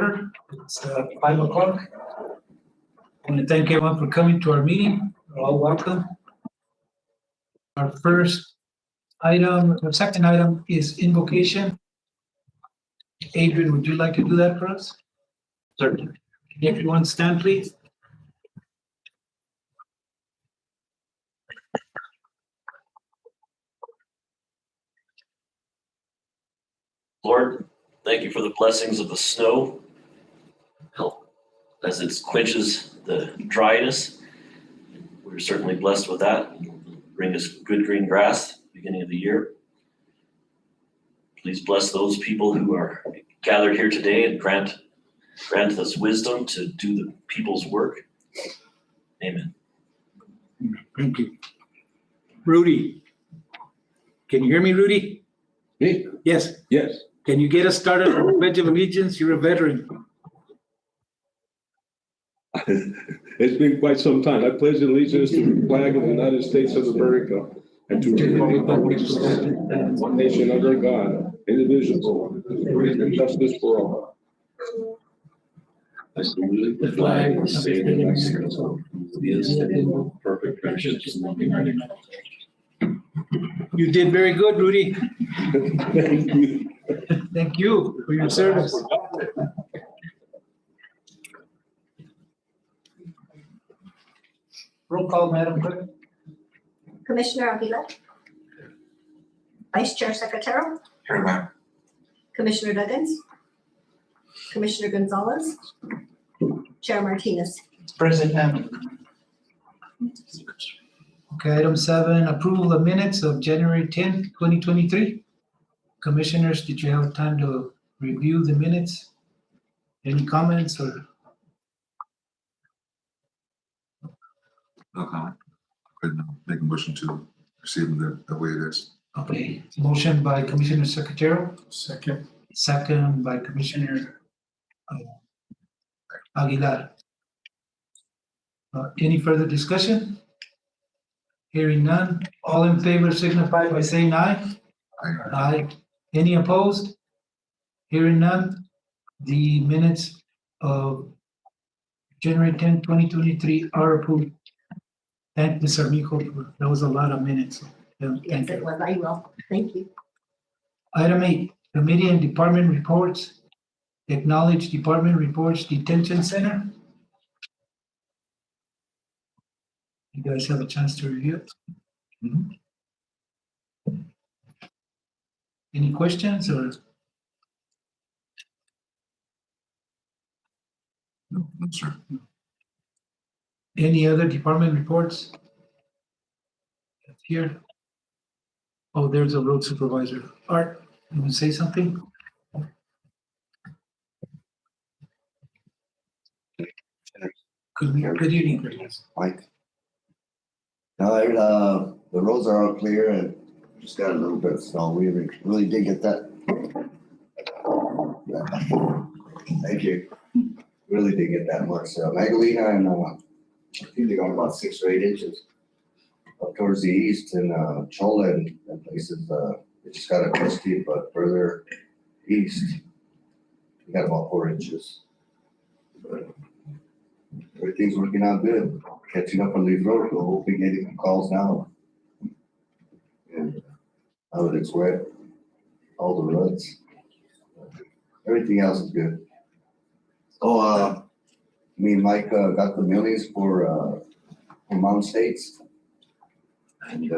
order. It's 5 o'clock. I want to thank everyone for coming to our meeting. You're all welcome. Our second item is invocation. Adrian, would you like to do that for us? Certainly. If you want to stand, please. Lord, thank you for the blessings of the snow. Help as it quenches the dryness. We're certainly blessed with that. Bring us good green grass beginning of the year. Please bless those people who are gathered here today and grant us wisdom to do the people's work. Amen. Thank you. Rudy. Can you hear me, Rudy? Me? Yes. Yes. Can you get us started on the Pledge of Allegiance? You're a veteran. It's been quite some time. I pledge allegiance to the flag of the United States of America and to the republic for one nation under God, indivisible, with liberty and justice for all. I salute the flag of the state of Mexico, the perfect friendships and loving kindness. You did very good, Rudy. Thank you. Thank you for your service. Roll call, Madam Clerk. Commissioner Aguilar. Vice Chair Secretary. Here, ma'am. Commissioner Duggins. Commissioner Gonzalez. Chair Martinez. Present, ma'am. Okay, item 7, approval of minutes of January 10th, 2023. Commissioners, did you have time to review the minutes? Any comments or? No comment. Couldn't make a motion to receive them the way it is. Okay, motion by Commissioner Secretary, Second. second by Commissioner Aguilar. Any further discussion? Hearing none, all in favor signify by saying aye. Aye. Any opposed? Hearing none, the minutes of January 10, 2023 are approved. Thank Ms. Armijo, that was a lot of minutes. Yes, Thank it you. was. I will. Thank you. Item 8, committee and department reports. Acknowledge department reports, detention center. You guys have a chance to review it? Any questions or? No, sir. Any other department reports? Here. Oh, there's a road supervisor. Art, you want to say something? Good evening. Mike. No, the roads are all clear and just got a little bit of snow. We really did get that. Thank you. Really did get that much. Magdalena and I think they got about 6 or 8 inches up towards the east and Chola and places. It just got a dusty, but further east, we got about 4 inches. But everything's working out good. Catching up on these roads. We'll hopefully getting some calls now. And now that it's wet, all the ruts, everything else is good. Oh, me and Mike got the millions for Mountain States, and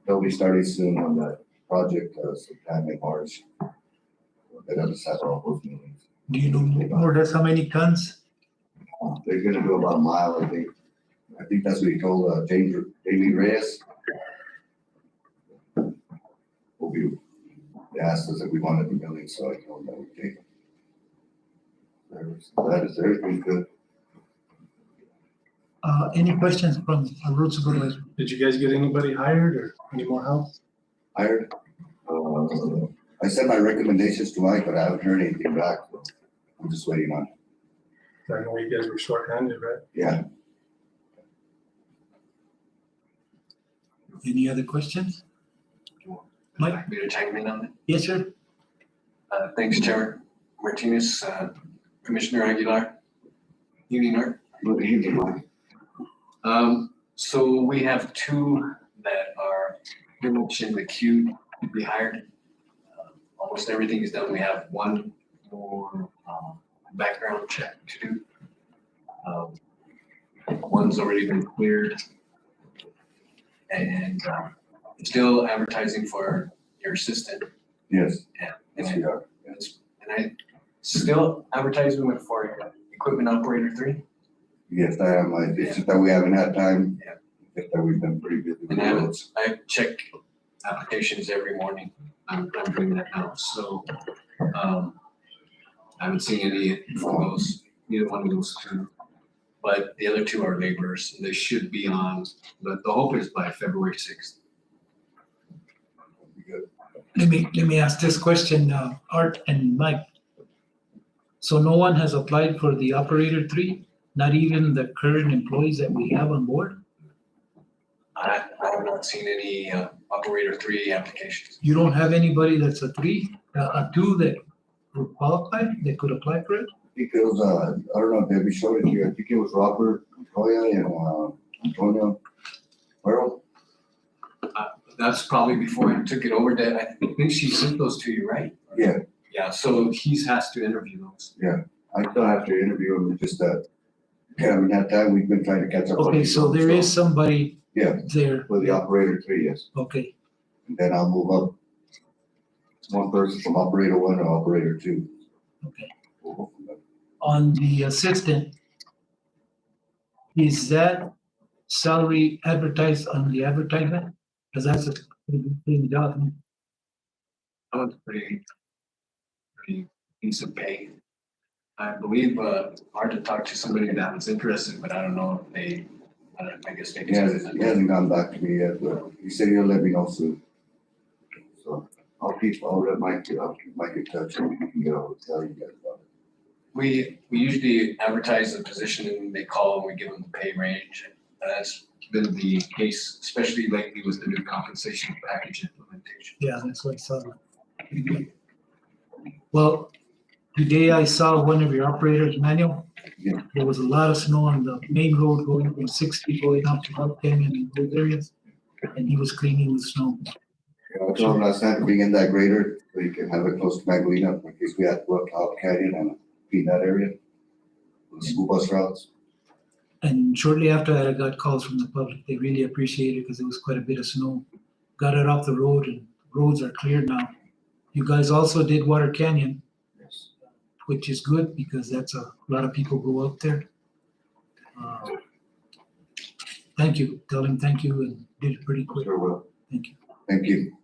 they'll be starting soon on that project sometime in March. They're gonna settle all those millions. Do you know more or less how many tons? They're gonna do about a mile, I think. I think that's what he told Jamie Reyes. They asked us if we wanted the millions, so I told them that we take them. That is everything good. Any questions from a road supervisor? Did you guys get anybody hired or any more help? Hired. I sent my recommendations to Mike, but I haven't heard anything back. So I'm just waiting on. I know you guys were shorthanded, right? Yeah. Any other questions? Would you like me to chime in on it? Yes, sir. Thanks, Chair Martinez. Commissioner Aguilar. Evening, Art. Good evening, Mike. So we have two that are pretty much in the queue to be hired. Almost everything is done. We have one more background check to do. One's already been cleared. And still advertising for your assistant. Yes, And yes, we are. I still advertising for equipment operator 3. Yes, I am. It's just that we haven't had time. Yeah. Just that we've been pretty busy with And the roads. I check applications every morning. I'm doing that now, so, I haven't seen any from those, either one of those two. But the other two are laborers, and they should be on, the hope is by February 6th. Good. Let me ask this question, Art and Mike. So no one has applied for the operator 3, not even the current employees that we have on board? I have not seen any, operator 3 applications. You don't have anybody that's a 3, a 2 that would qualify, that could apply for it? I think it was, I don't know if Debbie showed it here. I think it was Robert Montoya and, Antonio Burrow. That's probably before I took it over, Deb. I think she sent those to you, right? Yeah. Yeah, so he has to interview those. I still have to interview him, just that, haven't had time. We've been trying to catch up. on Okay, these so roads, there is somebody Yeah, there. for the operator 3, yes. Okay, And then I'll move up one person from operator 1 to operator 2. okay. We'll go from there. On the assistant, is that salary advertised on the advertisement? Because that's a pretty good thing, job. That was pretty decent pay. I believe, hard to talk to somebody that was interested, but I don't know if they, I guess they. He hasn't gone back to me yet, but he said he'll let me know soon. So I'll keep Mike in touch and he can get over to tell you guys about it. We usually advertise the position and they call and we give them the pay range. That's been the case, especially lately with the new compensation package implementation. Yeah, that's what I saw. Well, today I saw one of your operators manual. Yeah. There was a lot of snow on the main road going from 60 going up to South Canyon and those areas. And he was cleaning the snow. I told him last time to bring in that grader so you can have it close to Magdalena in case we have to go up Top Canyon and feed that area. The school bus routes. And shortly after that, I got calls from the public. They really appreciated it because there was quite a bit of snow. Got it off the road and roads are clear now. You guys also did Water Canyon, Yes. which is good because that's a lot of people go up there. Thank you. Tell him thank you and did it pretty quick. Sure will. Thank you. Thank you.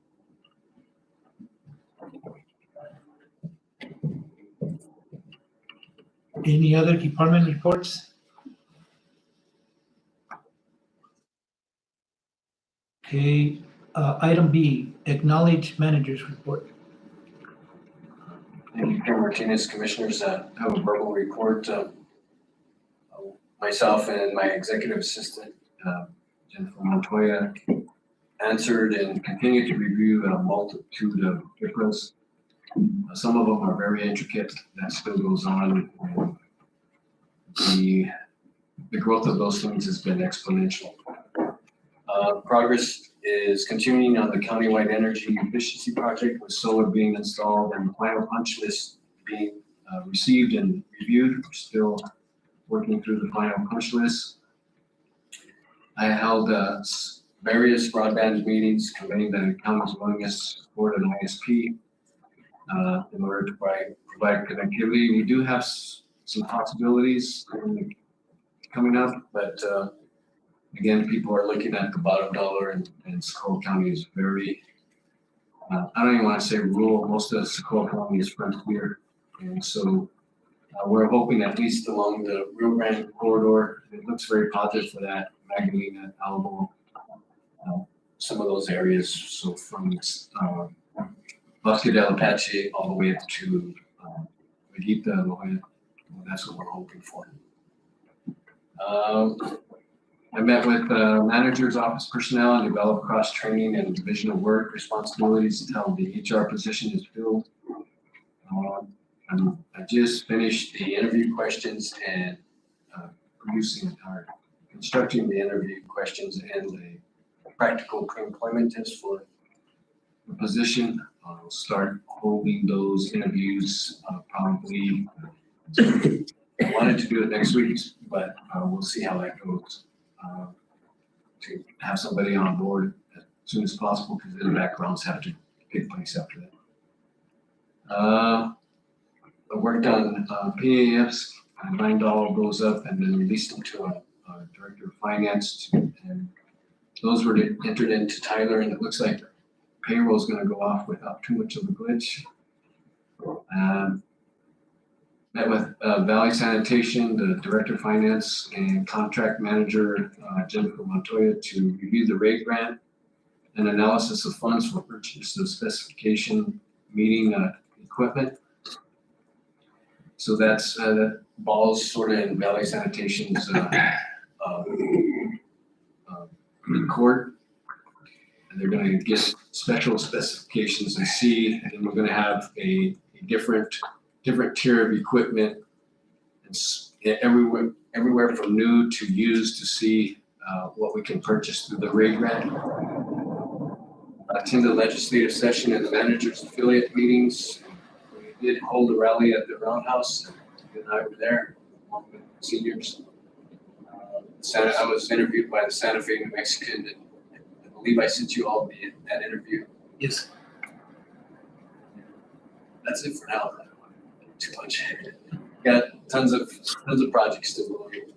Any other department reports? Okay, item B, acknowledge manager's report. Thank you, Chair Martinez. Commissioners, have a verbal report. Myself and my executive assistant, Jennifer Montoya, answered and continue to review a multitude of difference. Some of them are very intricate. That still goes on. The growth of those things has been exponential. Progress is continuing on the countywide energy efficiency project with solar being installed and the final punch list being received and reviewed. We're still working through the final punch list. I held various broadband meetings conveying the county's willingness to support an ISP in order to provide connectivity. We do have some possibilities coming up, but again, people are looking at the bottom dollar and Socorro County is very, I don't even want to say rural, most of Socorro County is frontier. And so we're hoping at least along the Rio Grande corridor, it looks very positive for that, Magdalena, Alamo, some of those areas. So from Bosque del Apache all the way up to Veguita, La Jolla, that's what we're hoping for. I met with manager's office personnel and developed cross-training and division of work responsibilities until the HR position is filled. I just finished the interview questions and producing or constructing the interview questions and the practical pre-employment test for the position. I'll start holding those interviews probably. I wanted to do it next week, but we'll see how that goes. To have somebody on board as soon as possible because the backgrounds have to take place after that. I worked on PAFs. I lined all of those up and then released them to a director of finance. And those were entered into Tyler, and it looks like payroll is going to go off without too much of a glitch. Met with Valley Sanitation, the director of finance, and contract manager Jennifer Montoya to review the rate grant and analysis of funds for purchase of specification meeting equipment. So that's that ball's sort of in Valley Sanitation's court. And they're going to get special specifications and see, and we're going to have a different tier of equipment. It's everywhere from new to used to see what we can purchase through the rate grant. Attend the legislative session and the managers affiliate meetings. We did hold a rally at the Roundhouse, and I were there along with seniors. I was interviewed by the Santa Fe New Mexican, and I believe I sent you all that interview. Yes. That's it for now. I don't want to do too much. Got tons of projects still going.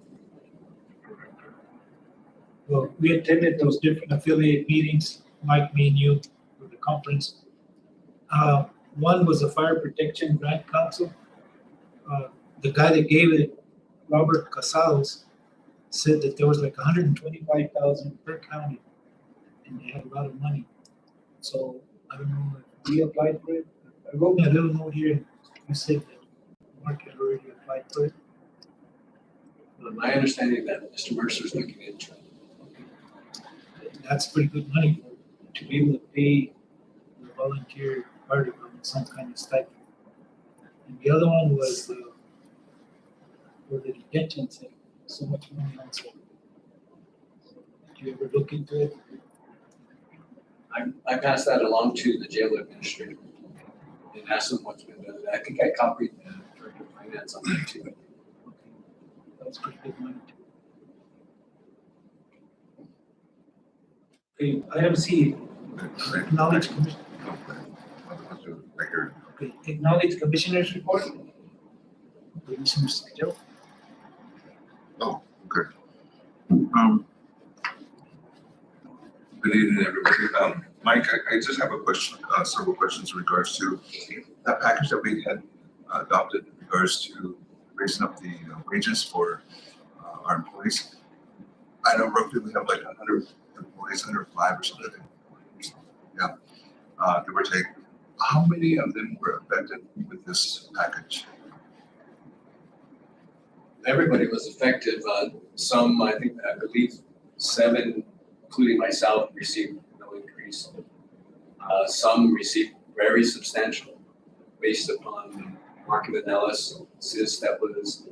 Well, we attended those different affiliate meetings, Mike, me and you, for the conference. One was the Fire Protection Grant Council. The guy that gave it, Robert Casados, said that there was like 125,000 per county, and they had a lot of money. So I don't know if we applied for it. I wrote me a little note here, and you said that Mark had already applied for it. My understanding that Mr. Mercer's looking into it. That's pretty good money to be able to pay the volunteer fire department some kind of stipend. And the other one was for the detention center, so much money also. Did you ever look into it? I passed that along to the jail administrator and asked them what's been done. I think I copied the director of finance on that too. That was pretty good money too. Okay, item C, acknowledge commission. Right here. Okay, acknowledge commissioners report. Commissioner Joe. Oh, okay. Good evening, everybody. Mike, I just have a question, several questions in regards to that package that we had adopted in regards to raising up the wages for our employees. I know roughly we have like 100 employees, 105 or something. Yeah, give or take. How many of them were affected with this package? Everybody was effective. Some, I believe 7, including myself, received no increase. Some received very substantial based upon the market analysis that was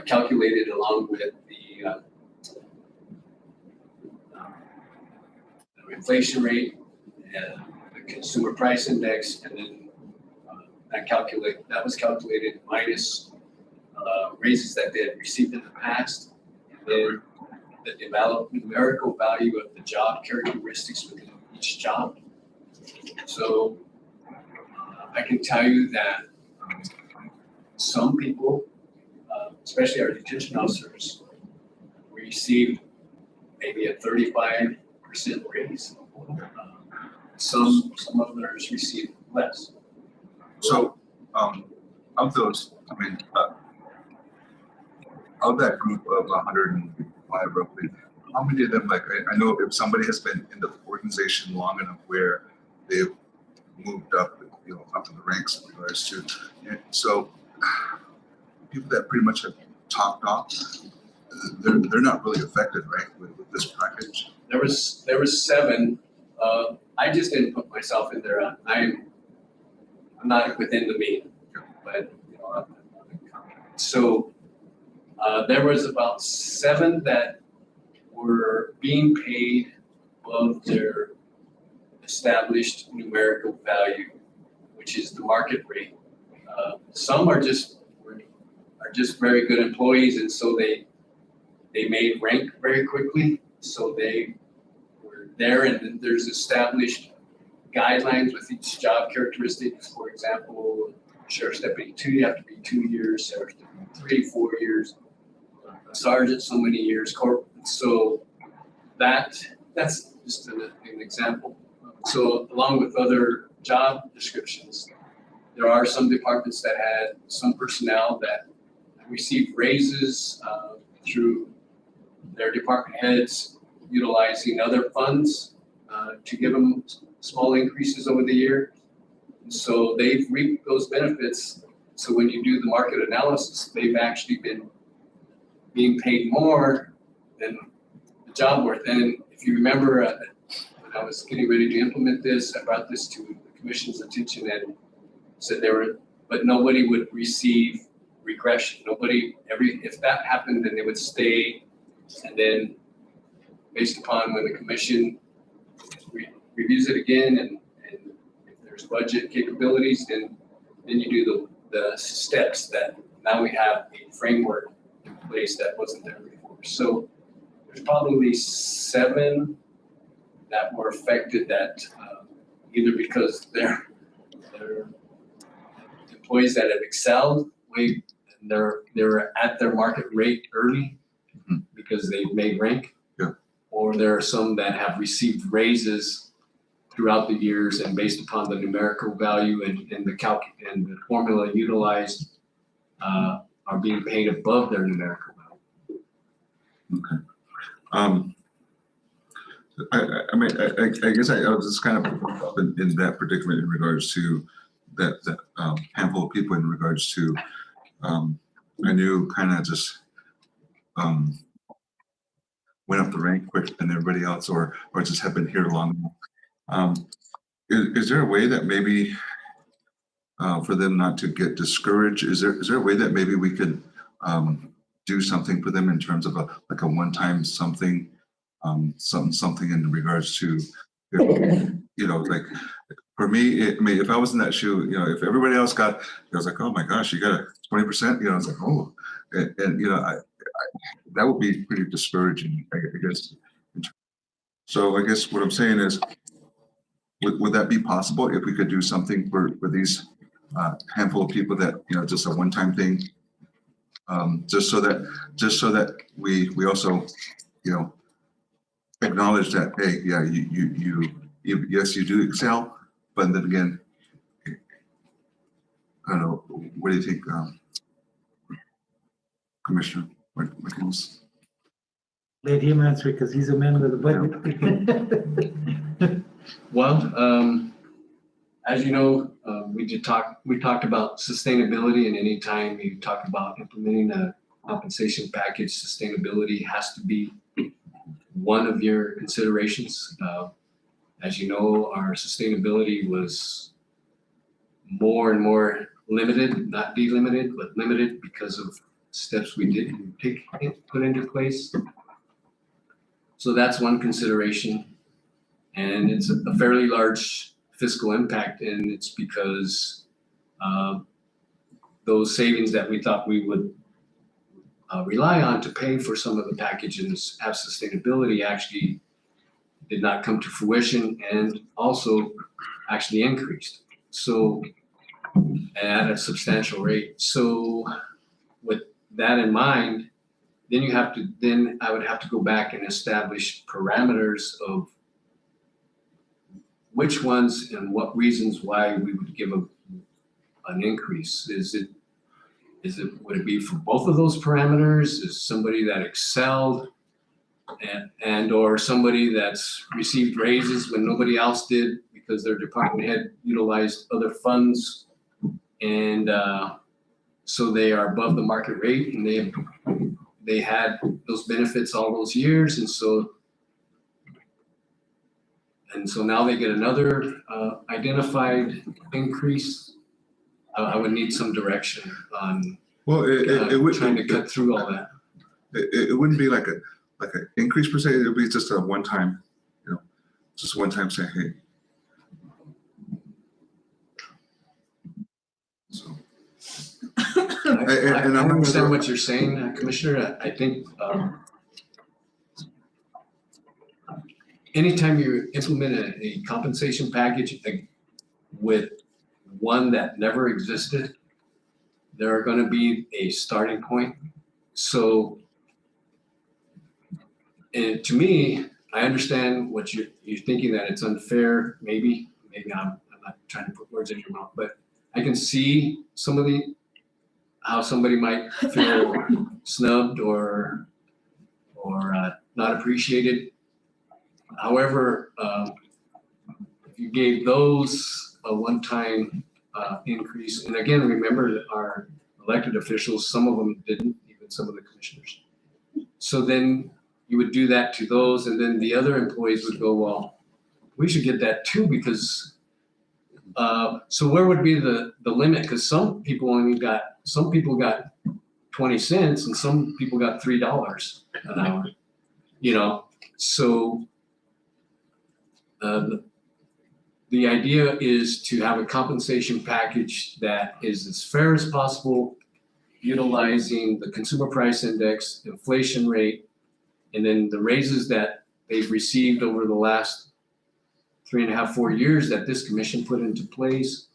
calculated along with the inflation rate and the consumer price index, and then that was calculated minus raises that they had received in the past, and then the numerical value of the job characteristics within each job. So I can tell you that some people, especially our detention officers, received maybe a 35% raise. Some others received less. So, of those, of that group of 105 roughly, how many of them, like, I know if somebody has been in the organization long enough where they've moved up, up in the ranks in regards to, so people that pretty much have topped off, they're not really affected, right, with this package? There was 7. I just didn't put myself in there. I'm not within the meeting. but, you know, so, there was about 7 that were being paid above their established numerical value, which is the market rate. Some are just very good employees, and so they made rank very quickly. So they were there, and then there's established guidelines with each job characteristics. For example, sheriff's deputy 2, you have to be 2 years, sheriff's deputy 3, 4 years, sergeant so many years, so that's just an example. So along with other job descriptions, there are some departments that had some personnel that received raises through their department heads utilizing other funds to give them small increases over the year. And so they've reaped those benefits. So when you do the market analysis, they've actually been being paid more than the job worth. And if you remember, when I was getting ready to implement this, I brought this to the commission's attention and said but nobody would receive regression. If that happened, then they would stay. And then based upon when the commission reviews it again, and if there's budget capabilities, then you do the steps that now we have a framework in place that wasn't there before. So there's probably 7 that were affected that either because they're employees that have excelled they're at their market rate early because they've made rank. Yeah. Or there are some that have received raises throughout the years, and based upon the numerical value and the formula utilized are being paid above their numerical value. Okay. I guess I was just kind of up in that predicament in regards to that handful of people in regards to I knew kind of just went up the rank quicker than everybody else, or just have been here long enough. Is there a way that maybe for them not to get discouraged? Is there a way that maybe we could do something for them in terms of a one-time something in regards to, like for me, if I was in that shoe, if everybody else got, I was like, oh my gosh, you got a 20%, I was like, oh, and I that would be pretty discouraging, I guess. So I guess what I'm saying is, would that be possible if we could do something for these handful of people that, just a one-time thing, just so that we also, acknowledge that, hey, yeah, you yes, you do excel, but then again, I don't know, what do you think, Commissioner McCombs? Let him answer because he's a member of the budget. Well, as you know, we talked about sustainability, and anytime you talk about implementing a compensation package, sustainability has to be one of your considerations. As you know, our sustainability was more and more limited, not delimited, but limited because of steps we didn't put into place. So that's one consideration. And it's a fairly large fiscal impact, and it's because those savings that we thought we would rely on to pay for some of the packages have sustainability actually did not come to fruition, and also actually increased. So at a substantial rate. So with that in mind, then I would have to go back and establish parameters of which ones and what reasons why we would give an increase. Would it be for both of those parameters? Is somebody that excelled and or somebody that's received raises when nobody else did because their department head utilized other funds, and so they are above the market rate, and they had those benefits all those years, and so now they get another identified increase. I would need some direction on Well, it would, trying to cut through all that. it wouldn't be like an increase per se, it would be just a one-time, just one time saying, hey. So. I And I'm understand what you're saying, Commissioner. I think anytime you implement a compensation package with one that never existed, there are going to be a starting point. So, and to me, I understand what you're thinking, that it's unfair. Maybe I'm not trying to put words in your mouth, but I can see how somebody might feel snubbed or not appreciated. However, if you gave those a one-time increase, and again, remember that our elected officials, some of them didn't, even some of the commissioners. So then you would do that to those, and then the other employees would go, well, we should get that too, because so where would be the limit? Because some people got 20 cents and some people got $3 an hour, so the idea is to have a compensation package that is as fair as possible, utilizing the consumer price index, inflation rate, and then the raises that they've received over the last 3.5, 4 years that this commission put into place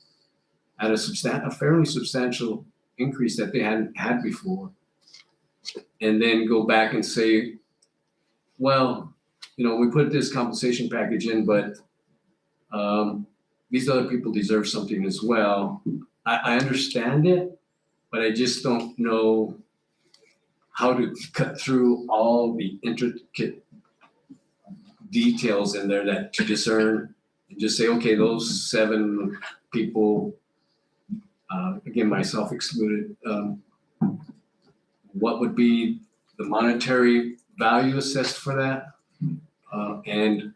at a fairly substantial increase that they hadn't had before. And then go back and say, well, we put this compensation package in, but these other people deserve something as well. I understand it, but I just don't know how to cut through all the intricate details in there to discern and just say, okay, those 7 people, again, myself excluded, what would be the monetary value assessed for that? And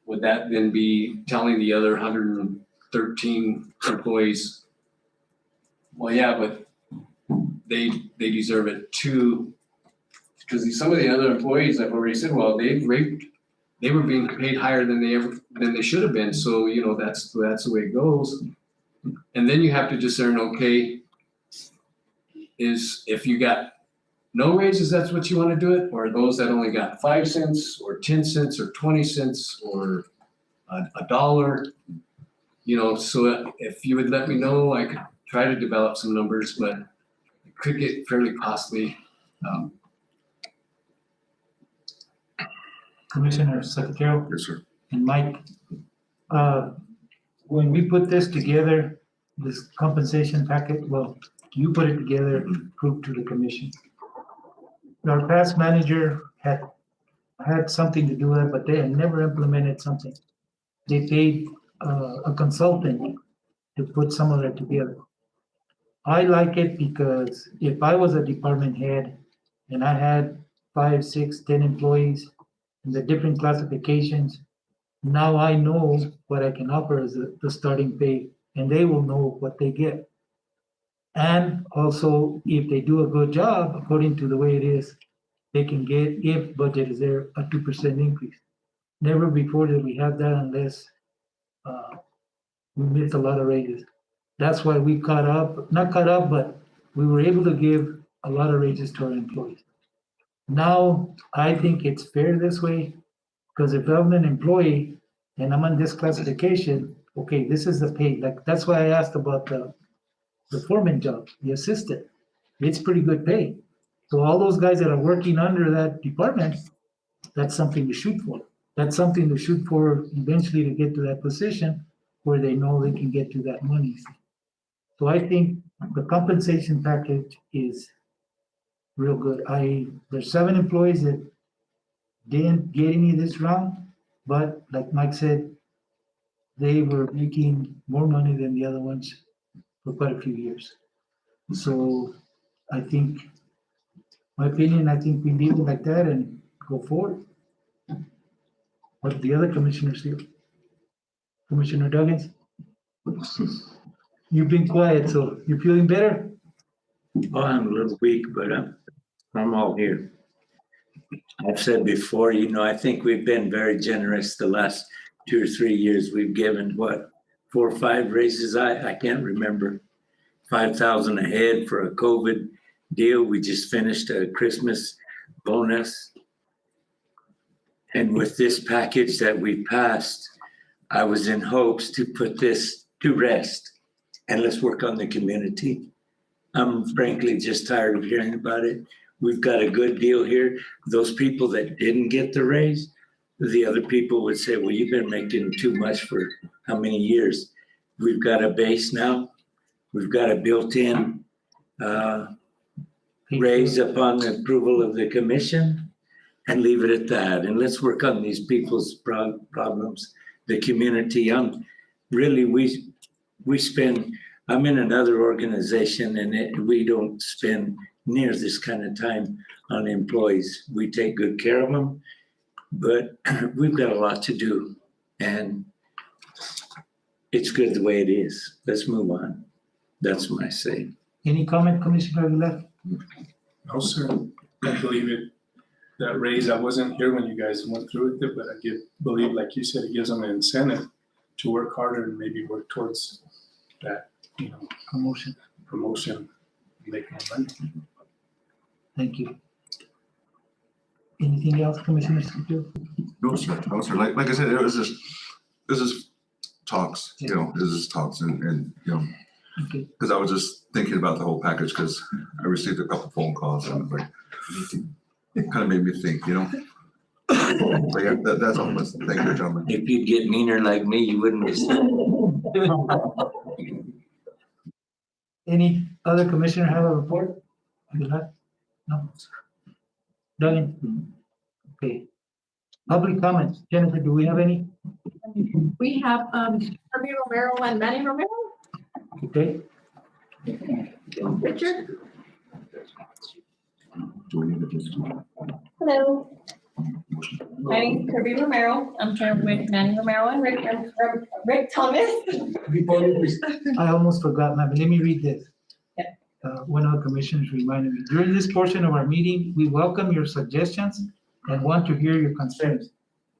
would that then be telling the other 113 employees, well, yeah, but they deserve it too? Because some of the other employees, I've already said, well, they were being paid higher than they should have been. So, that's the way it goes. And then you have to discern, okay, if you got no raises, that's what you want to do it, or those that only got 5 cents or 10 cents or 20 cents or $1, so if you would let me know, I could try to develop some numbers, but it could get fairly costly. Commissioner Secretary Yes, sir. and Mike, when we put this together, this compensation packet, well, you put it together, approved to the commission. Our past manager had something to do with it, but they had never implemented something. They paid a consultant to put some of that together. I like it because if I was a department head and I had 5, 6, 10 employees in the different classifications, now I know what I can offer as the starting pay, and they will know what they get. And also, if they do a good job, according to the way it is, they can get, if budget is there, a 2% increase. Never before did we have that unless we missed a lot of raises. That's why we not caught up, but we were able to give a lot of raises to our employees. Now, I think it's fair this way, because if I'm an employee and I'm on this classification, okay, this is the pay. Like, that's why I asked about the foreman job, the assistant. It's pretty good pay. So all those guys that are working under that department, that's something to shoot for. That's something to shoot for eventually to get to that position where they know they can get to that money. So I think the compensation package is real good. There's 7 employees that didn't get any this round, but like Mike said, they were making more money than the other ones for quite a few years. So I think, my opinion, I think we leave it like that and go forward. What the other commissioners feel. Commissioner Duggins? You've been quiet, so you feeling better? Well, I'm a little weak, but I'm all here. I've said before, I think we've been very generous the last 2 or 3 years. We've given, 4 or 5 raises? I can't remember. 5,000 a head for a COVID deal. We just finished a Christmas bonus. And with this package that we passed, I was in hopes to put this to rest and let's work on the community. I'm frankly just tired of hearing about it. We've got a good deal here. Those people that didn't get the raise, the other people would say, well, you've been making too much for how many years? We've got a base now. We've got a built-in raise upon the approval of the commission and leave it at that. And let's work on these people's problems, the community. I'm in another organization and we don't spend near this kind of time on employees. We take good care of them, but we've got a lot to do and it's good the way it is. Let's move on. That's my say. Any comment, Commissioner Aguilar? No, sir. I believe it. That raise, I wasn't here when you guys went through with it, but I believe, like you said, it gives them an incentive to work harder and maybe work towards that, promotion, make more money. Thank you. Anything else, Commissioner Scipio? No, sir. No, sir. Like I said, this is talks, this is talks and Okay. because I was just thinking about the whole package because I received a couple phone calls and I was like, it kind of made me think, But yeah, that's all. Thank you, gentlemen. If you'd get meaner like me, you wouldn't miss it. Any other commissioner have a report? Aguilar? No? Done. Okay. Public comments. Jennifer, do we have any? We have Herbie Romero and Manny Romero. Okay. Richard? Do we need to just? Hello. My name's Herbie Romero. I'm here with Manny Romero and Rick Thomas. I almost forgot, ma'am. Let me read this. Yeah. One of the commissioners reminded me. During this portion of our meeting, we welcome your suggestions and want to hear your concerns.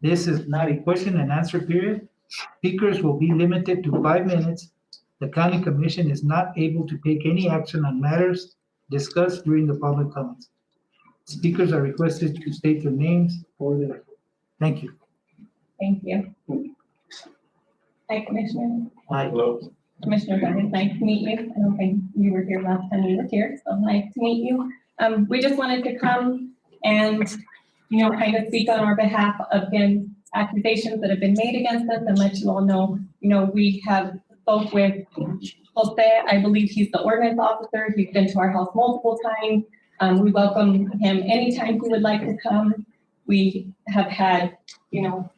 This is not a question and answer period. Speakers will be limited to 5 minutes. The county commission is not able to take any action on matters discussed during the public comments. Speakers are requested to state their names for the record. Thank you. Thank you. Hi, Commissioner. Hi. Hello. Commissioner Dunn, nice to meet you. I don't think you were here last time you were here, so nice to meet you. We just wanted to come and, kind of speak on our behalf against accusations that have been made against us and let you all know, we have spoke with Jose. I believe he's the ordinance officer. He's been to our house multiple times. We welcome him anytime he would like to come. We have had,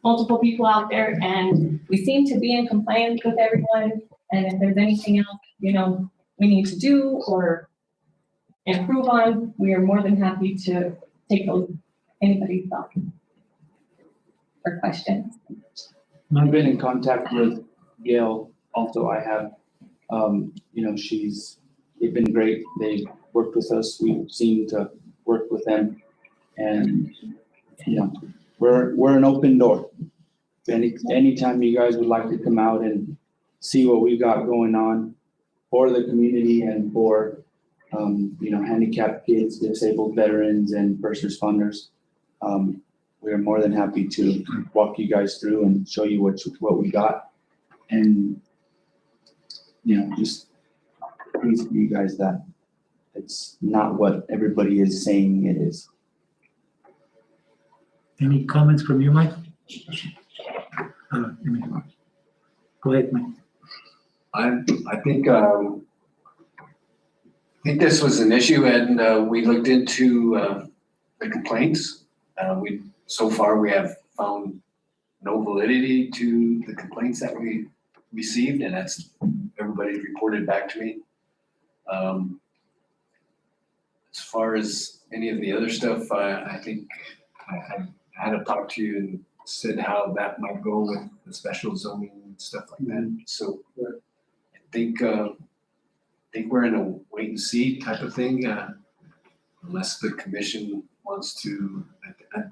multiple people out there and we seem to be in compliance with everyone. And if there's anything else, we need to do or improve on, we are more than happy to take anybody's thoughts or questions. I've been in contact with Gail. Also, I have, they've been great. They've worked with us. We seem to work with them. And, we're an open door. Anytime you guys would like to come out and see what we got going on for the community and for, handicapped kids, disabled veterans and first responders, we are more than happy to walk you guys through and show you what we got. And, just prove to you guys that it's not what everybody is saying it is. Any comments from you, Mike? Go ahead, Mike. I think this was an issue and we looked into the complaints. So far we have found no validity to the complaints that we received, and that's everybody reported back to me. As far as any of the other stuff, I think I had to talk to you and said how that might go with the special zoning and stuff like that. So I think we're in a wait and see type of thing, unless the commission wants to. I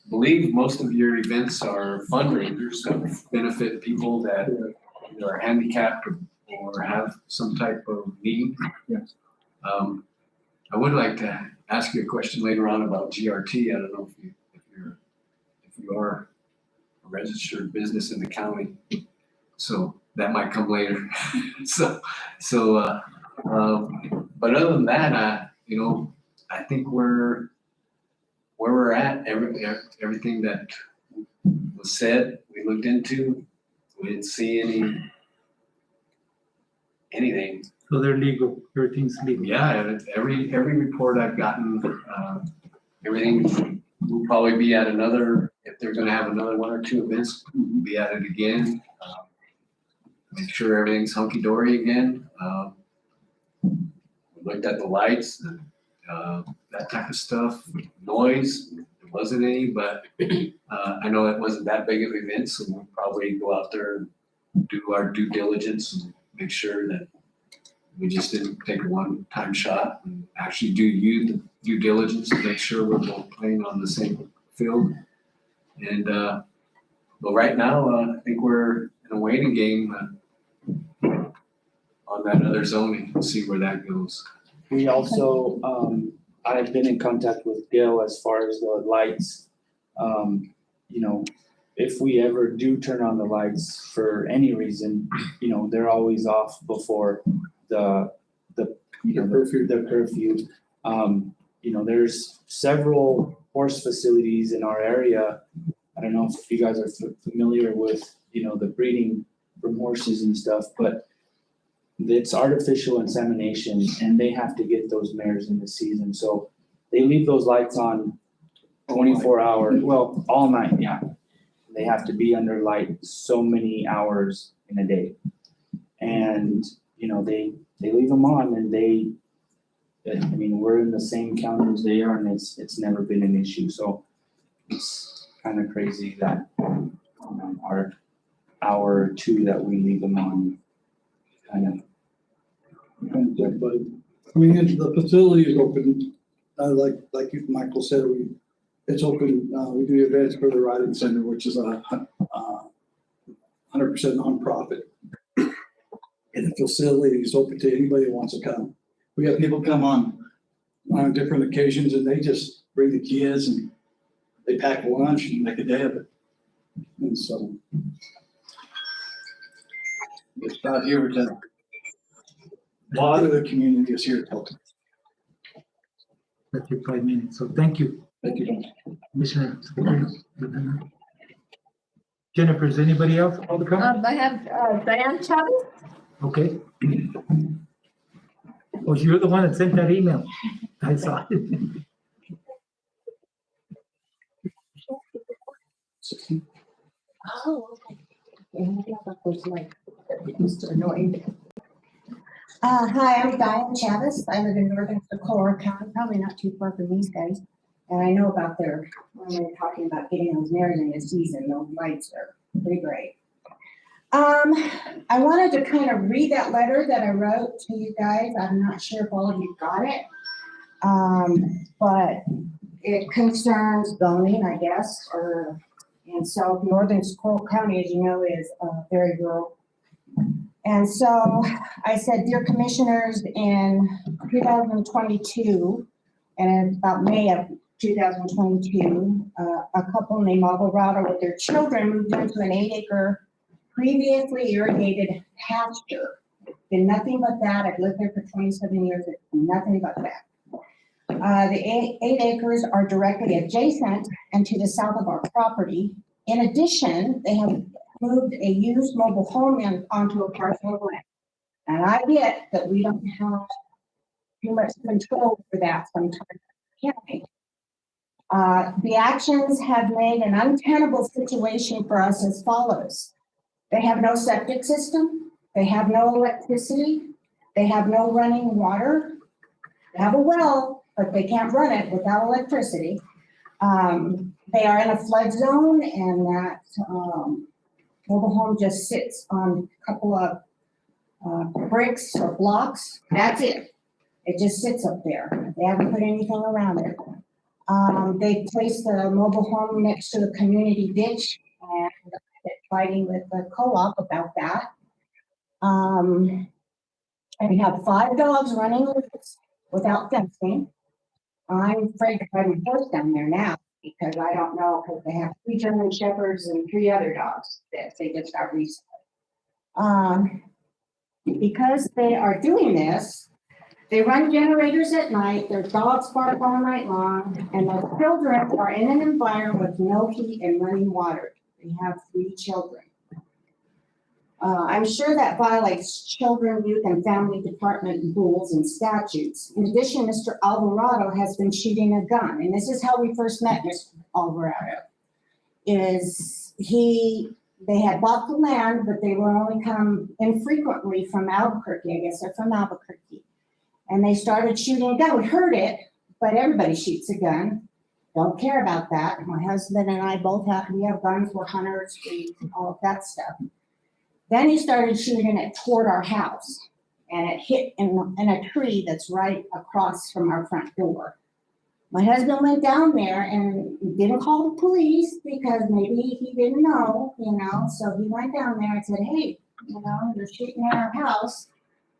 believe most of your events are fundraisers that benefit people that either are handicapped or have some type of need. Yes. I would like to ask you a question later on about GRT. I don't know if you are a registered business in the county, so that might come later. But other than that, I think where we're at, everything that was said, we looked into, we didn't see anything. So they're legal, everything's legal. Yeah, every report I've gotten, everything will probably be at another, if they're gonna have another 1 or 2 events, we'll be at it again. Make sure everything's hunky-dory again. We looked at the lights, and that type of stuff, noise, there wasn't any, but I know it wasn't that big of an event, so we'll probably go out there and do our due diligence and make sure that we just didn't take a one-time shot and actually do due diligence to make sure we're both playing on the same field. And, but right now, I think we're in a waiting game on that other zoning, and see where that goes. We also, I've been in contact with Gail as far as the lights. If we ever do turn on the lights for any reason, they're always off before the curfew. There's several horse facilities in our area. I don't know if you guys are familiar with, the breeding from horses and stuff, but it's artificial insemination and they have to get those mares in the season. So they leave those lights on 24 hours, well, all night, yeah. They have to be under light so many hours in a day. And, they leave them on and we're in the same county as they are and it's never been an issue. So it's kind of crazy that our hour or 2 that we leave them on kind of. But the facility is open, like Michael said, it's open, we do events for the riding center, which is a 100% nonprofit. And the facility is open to anybody who wants to come. We have people come on different occasions and they just bring the kids and they pack lunch and make a day of it. And so it's not here to, a lot of the community is here to help. That's your 5 minutes, so thank you. Thank you. Commissioner. Jennifer, is anybody else want to come? I have Diane Chavez. Okay. Oh, you're the one that sent that email. I saw it. Oh, okay. Mr. Annoying. Hi, I'm Diane Chavez. I live in northern Socorro County, probably not too far from these guys. And I know about when they're talking about getting those mares in the season, those lights are pretty great. I wanted to kind of read that letter that I wrote to you guys. I'm not sure if all of you got it. But it concerns zoning, I guess, and so northern Socorro County, as you know, is very rural. And so I said, dear commissioners, in 2022, and about May of 2022, a couple named Alvarado with their children moved into an 8-acre previously irrigated pasture. Been nothing but that. I've lived there for 27 years. It's nothing but that. The 8 acres are directly adjacent and to the south of our property. In addition, they have moved a used mobile home onto a parcel of land. And I get that we don't have too much control for that sometimes. The actions have made an untenable situation for us as follows. They have no septic system. They have no electricity. They have no running water. They have a well, but they can't run it without electricity. They are in a flood zone, and that mobile home just sits on a couple of bricks or blocks, that's it. It just sits up there. They haven't put anything around it. They placed the mobile home next to the community ditch and they're fighting with the co-op about that. And we have 5 dogs running loose without fencing. I'm afraid to put them first down there now because I don't know, because they have 3 German Shepherds and 3 other dogs that they just got recently. Because they are doing this, they run generators at night, their dogs bark all night long, and the children are in an environment with no heat and running water. They have 3 children. I'm sure that violates Children, Youth, and Family Department rules and statutes. In addition, Mr. Alvarado has been shooting a gun, and this is how we first met Mr. Alvarado. They had bought the land, but they would only come infrequently from Albuquerque, I guess they're from Albuquerque. And they started shooting a gun. We heard it, but everybody shoots a gun. Don't care about that. My husband and I both have guns, we're hunters, all of that stuff. Then he started shooting it toward our house, and it hit in a tree that's right across from our front door. My husband went down there and didn't call the police because maybe he didn't know, so he went down there and said, hey, you're shooting at our house.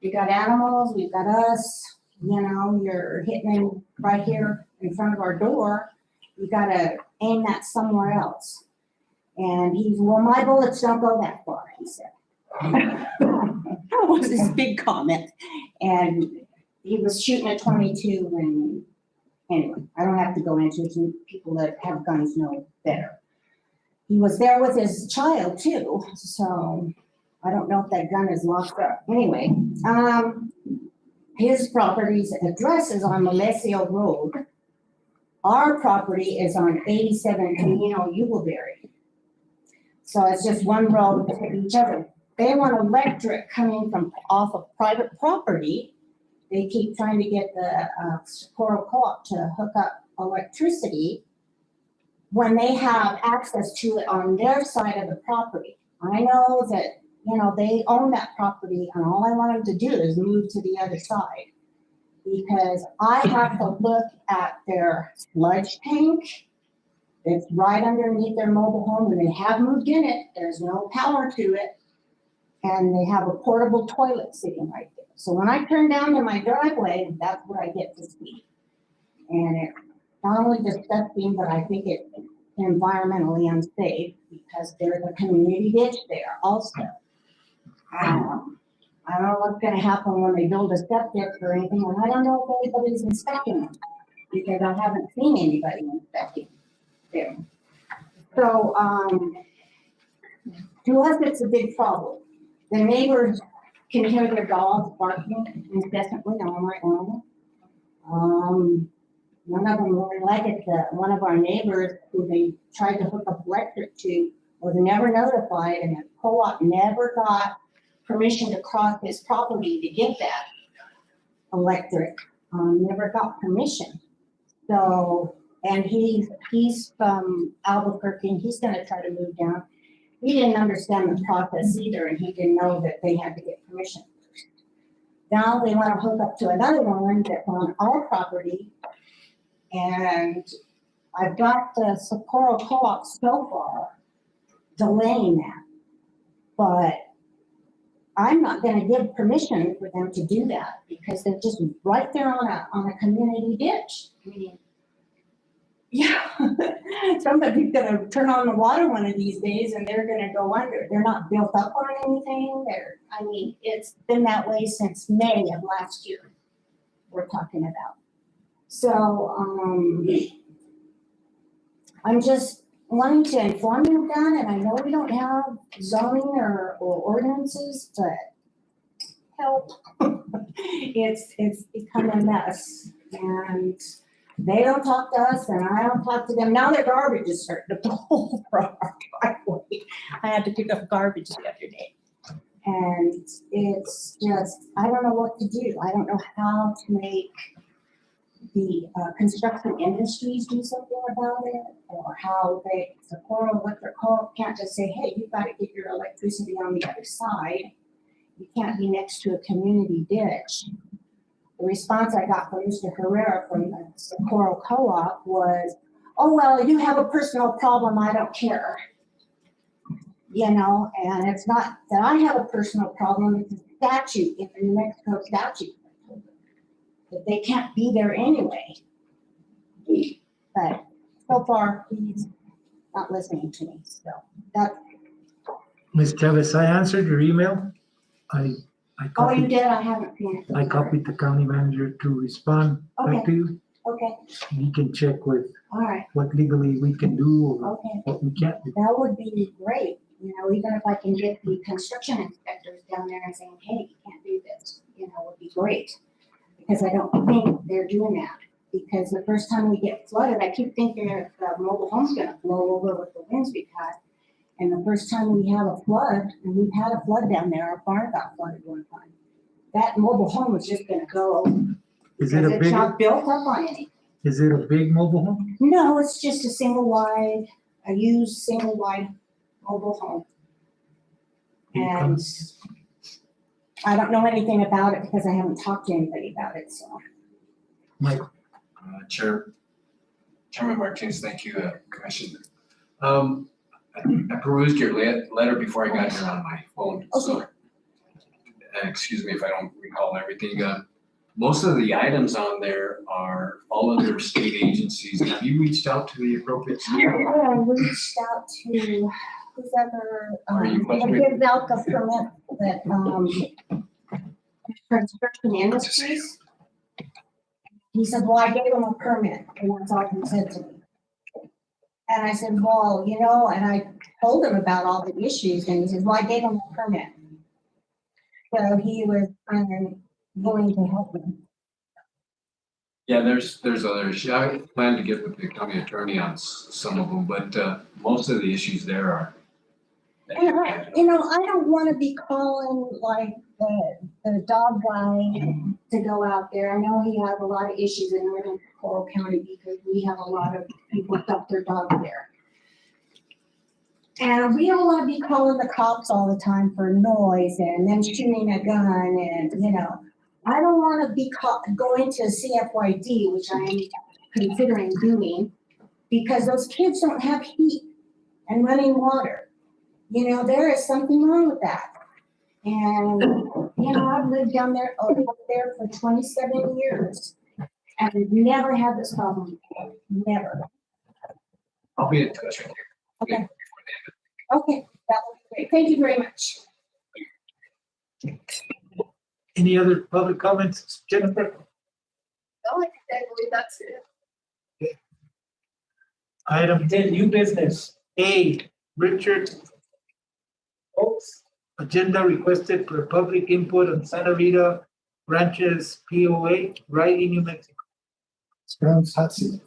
We got animals, we've got us, you're hitting right here in front of our door. You gotta aim that somewhere else. And well, my bullets don't go that far, he said. That was his big comment. And he was shooting a 22 and anyway, I don't have to go into it. People that have guns know better. He was there with his child too, so I don't know if that gun is locked up. Anyway, his property's address is on Malesio Road. Our property is on 87 Camino Yubilberry. So it's just one road to each other. They want electric coming from off of private property. They keep trying to get the Socorro Co-op to hook up electricity when they have access to it on their side of the property. I know that, they own that property and all I want them to do is move to the other side because I have to look at their sludge tank. It's right underneath their mobile home and they have moved in it. There's no power to it. And they have a portable toilet sitting right there. So when I turn down to my driveway, that's what I get to see. And it's not only disgusting, but I think it's environmentally unsafe because there's a community ditch there also. I don't know what's gonna happen when they build a septic or anything, and I don't know if anybody's inspecting them because I haven't seen anybody inspecting them. So, to us, it's a big problem. The neighbors can hear their dogs barking incessantly all night long. None of them really like it. One of our neighbors who they tried to hook up electric to was never notified, and the co-op never got permission to cross his property to get that electric. Never got permission. So, and he's from Albuquerque, and he's gonna try to move down. He didn't understand the process either, and he didn't know that they had to get permission first. Now they want to hook up to another one that's on our property, and I've got the Socorro Co-op so far delaying that, but I'm not going to give permission for them to do that because they're just right there on a community ditch. I mean, yeah, somebody's gonna turn on the water one of these days and they're gonna go under. They're not built up on anything. It's been that way since May of last year, we're talking about. So, I'm just wanting to inform you of that, and I know we don't have zoning or ordinances, but help. It's become a mess, and they don't talk to us and I don't talk to them. Now their garbage is starting to pull from our driveway. I had to pick up garbage the other day. And it's just, I don't know what to do. I don't know how to make the construction industries do something about it, or how the Socorro Electric Co-op can't just say, hey, you've got to get your electricity on the other side. you can't be next to a community ditch. The response I got from Mr. Herrera from the Socorro Co-op was, oh, well, you have a personal problem, I don't care. You know, and it's not that I have a personal problem, it's a statute, in the New Mexico statute. That they can't be there anyway. But so far, he's not listening to me, so that, Ms. Chavez, I answered your email. I oh, you copied, did, I haven't seen it. I copied the county manager to respond back to you. Okay, He can check with all right, what legally we can do or okay. what we can't do. That would be great, you know, even if I can get the construction inspectors down there and saying, hey, you can't do this, you know, would be great. Because I don't think they're doing that, because the first time we get flooded, I keep thinking that the mobile home's gonna blow over with the winds we've had. And the first time we have a flood, and we've had a flood down there, our barn got flooded one time. That mobile home is just gonna go, Is because it a it's big, not built up on anything. is it a big mobile home? No, it's just a a used single wide mobile home. And I don't know anything about it because I haven't talked to anybody about it, so. Mike, Chairman Martinez, thank you, Commissioner. I perused your letter before I got here on my phone, so excuse me if I don't recall everything. Most of the items on there all under state agencies. Have you reached out to the appropriate state? Yeah, I reached out to whoever, Are you that gives out the permit that, construction industries. He said, well, I gave him a permit, and that's all he said to me. And I said, well, you know, and I told him about all the issues, and he said, well, I gave him a permit. So he was, willing to help me. Yeah, there's other issues. I plan to get with the county attorney on some of them, but most of the issues there are. And I don't wanna be calling like the dog guy to go out there. I know he has a lot of issues in northern Coral County because we have a lot of people dump their dogs there. And we don't wanna be calling the cops all the time for noise and them shooting a gun and, you know. I don't wanna be going to CFYD, which I am considering doing, because those kids don't have heat and running water. You know, there is something wrong with that. And, you know, I've lived down there, over there for 27 years. And we've never had this problem before, never. I'll be in touch with you. Okay. Okay, that would be great. Thank you very much. any other public comments? Jennifer? No, I believe that's it. Item 10, new business. A, Richard Oaks, agenda requested for public input on Santa Rita Ranches POA, Riley, New Mexico. Sounds hot seat.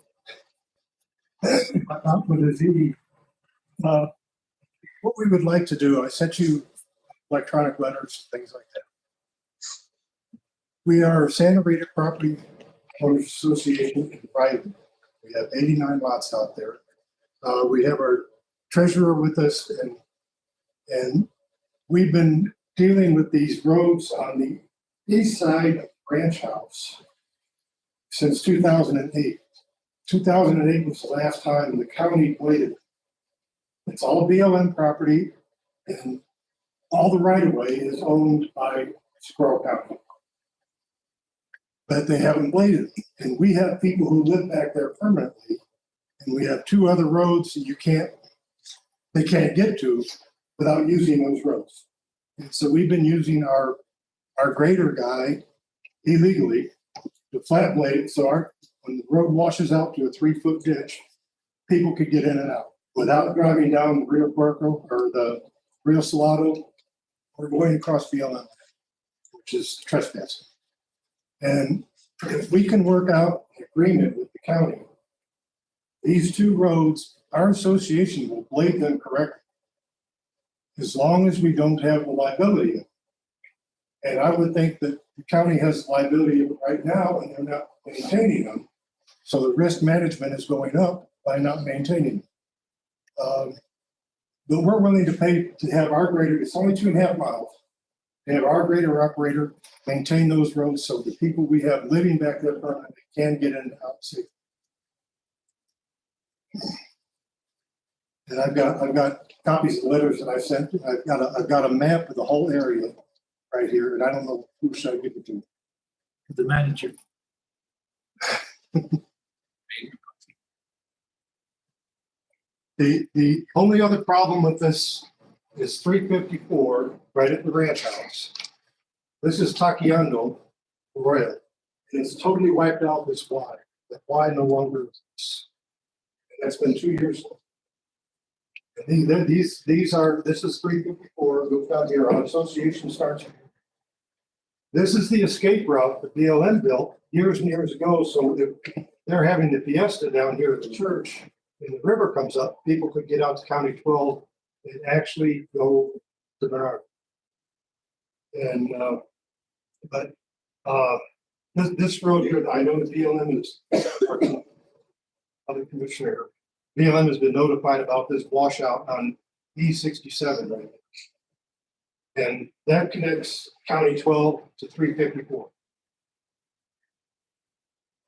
Not with a Z. What we would like to do, I sent you electronic letters, things like that. We are Santa Rita Property Owners Association in Riley. We have 89 lots out there. We have our treasurer with us, and we've been dealing with these roads on the east side of Ranch House since 2008. 2008 was the last time the county bladed. It's all BLM property, and all the right-of-way is owned by Socorro County. But they haven't bladed it. And we have people who live back there permanently, and we have two other roads that they can't get to without using those roads. And so we've been using our grader guy illegally to flat blade it, so when the road washes out to a 3-foot ditch, people could get in and out without driving down the Rio Puerco or the Rio Salado or going across BLM, which is trespassing. And if we can work out an agreement with the county, these two roads, our association will blade them correctly, as long as we don't have the liability. And I would think that the county has liability right now, and they're not maintaining them. So the risk management is going up by not maintaining them. But we're willing to pay to have our grader, it's only 2.5 miles. to have our grader operator maintain those roads so the people we have living back there permanently can get in and out safely. And I've got copies of letters that I sent. I've got a map of the whole area right here, and I don't know who should I give it to. The manager. The only other problem with this is 354 right at the ranch house. This is Taquiando Royal, and it's totally wiped out this Y. That Y no longer exists. And that's been 2 years. And this is 354, goes down here, our association starts here. This is the escape route that BLM built years and years ago, so if they're having the fiesta down here at the church, and the river comes up, people could get out to County 12 and actually go to Bernard. And, this road here, I know the BLM is, other commissioner, BLM has been notified about this washout on E67 right now. And that connects County 12 to 354.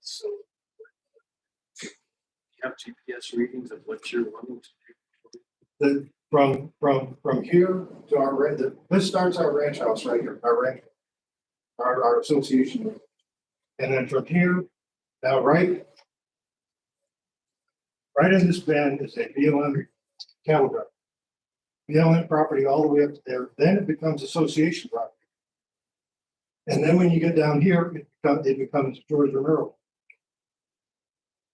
So you have GPS readings of what you're wanting to do? From here to our, this starts our ranch house right here, our association. And then from here, now right in this bend is a BLM cattle drive. BLM property all the way up to there, then it becomes association property. And then when you get down here, it becomes George Romero.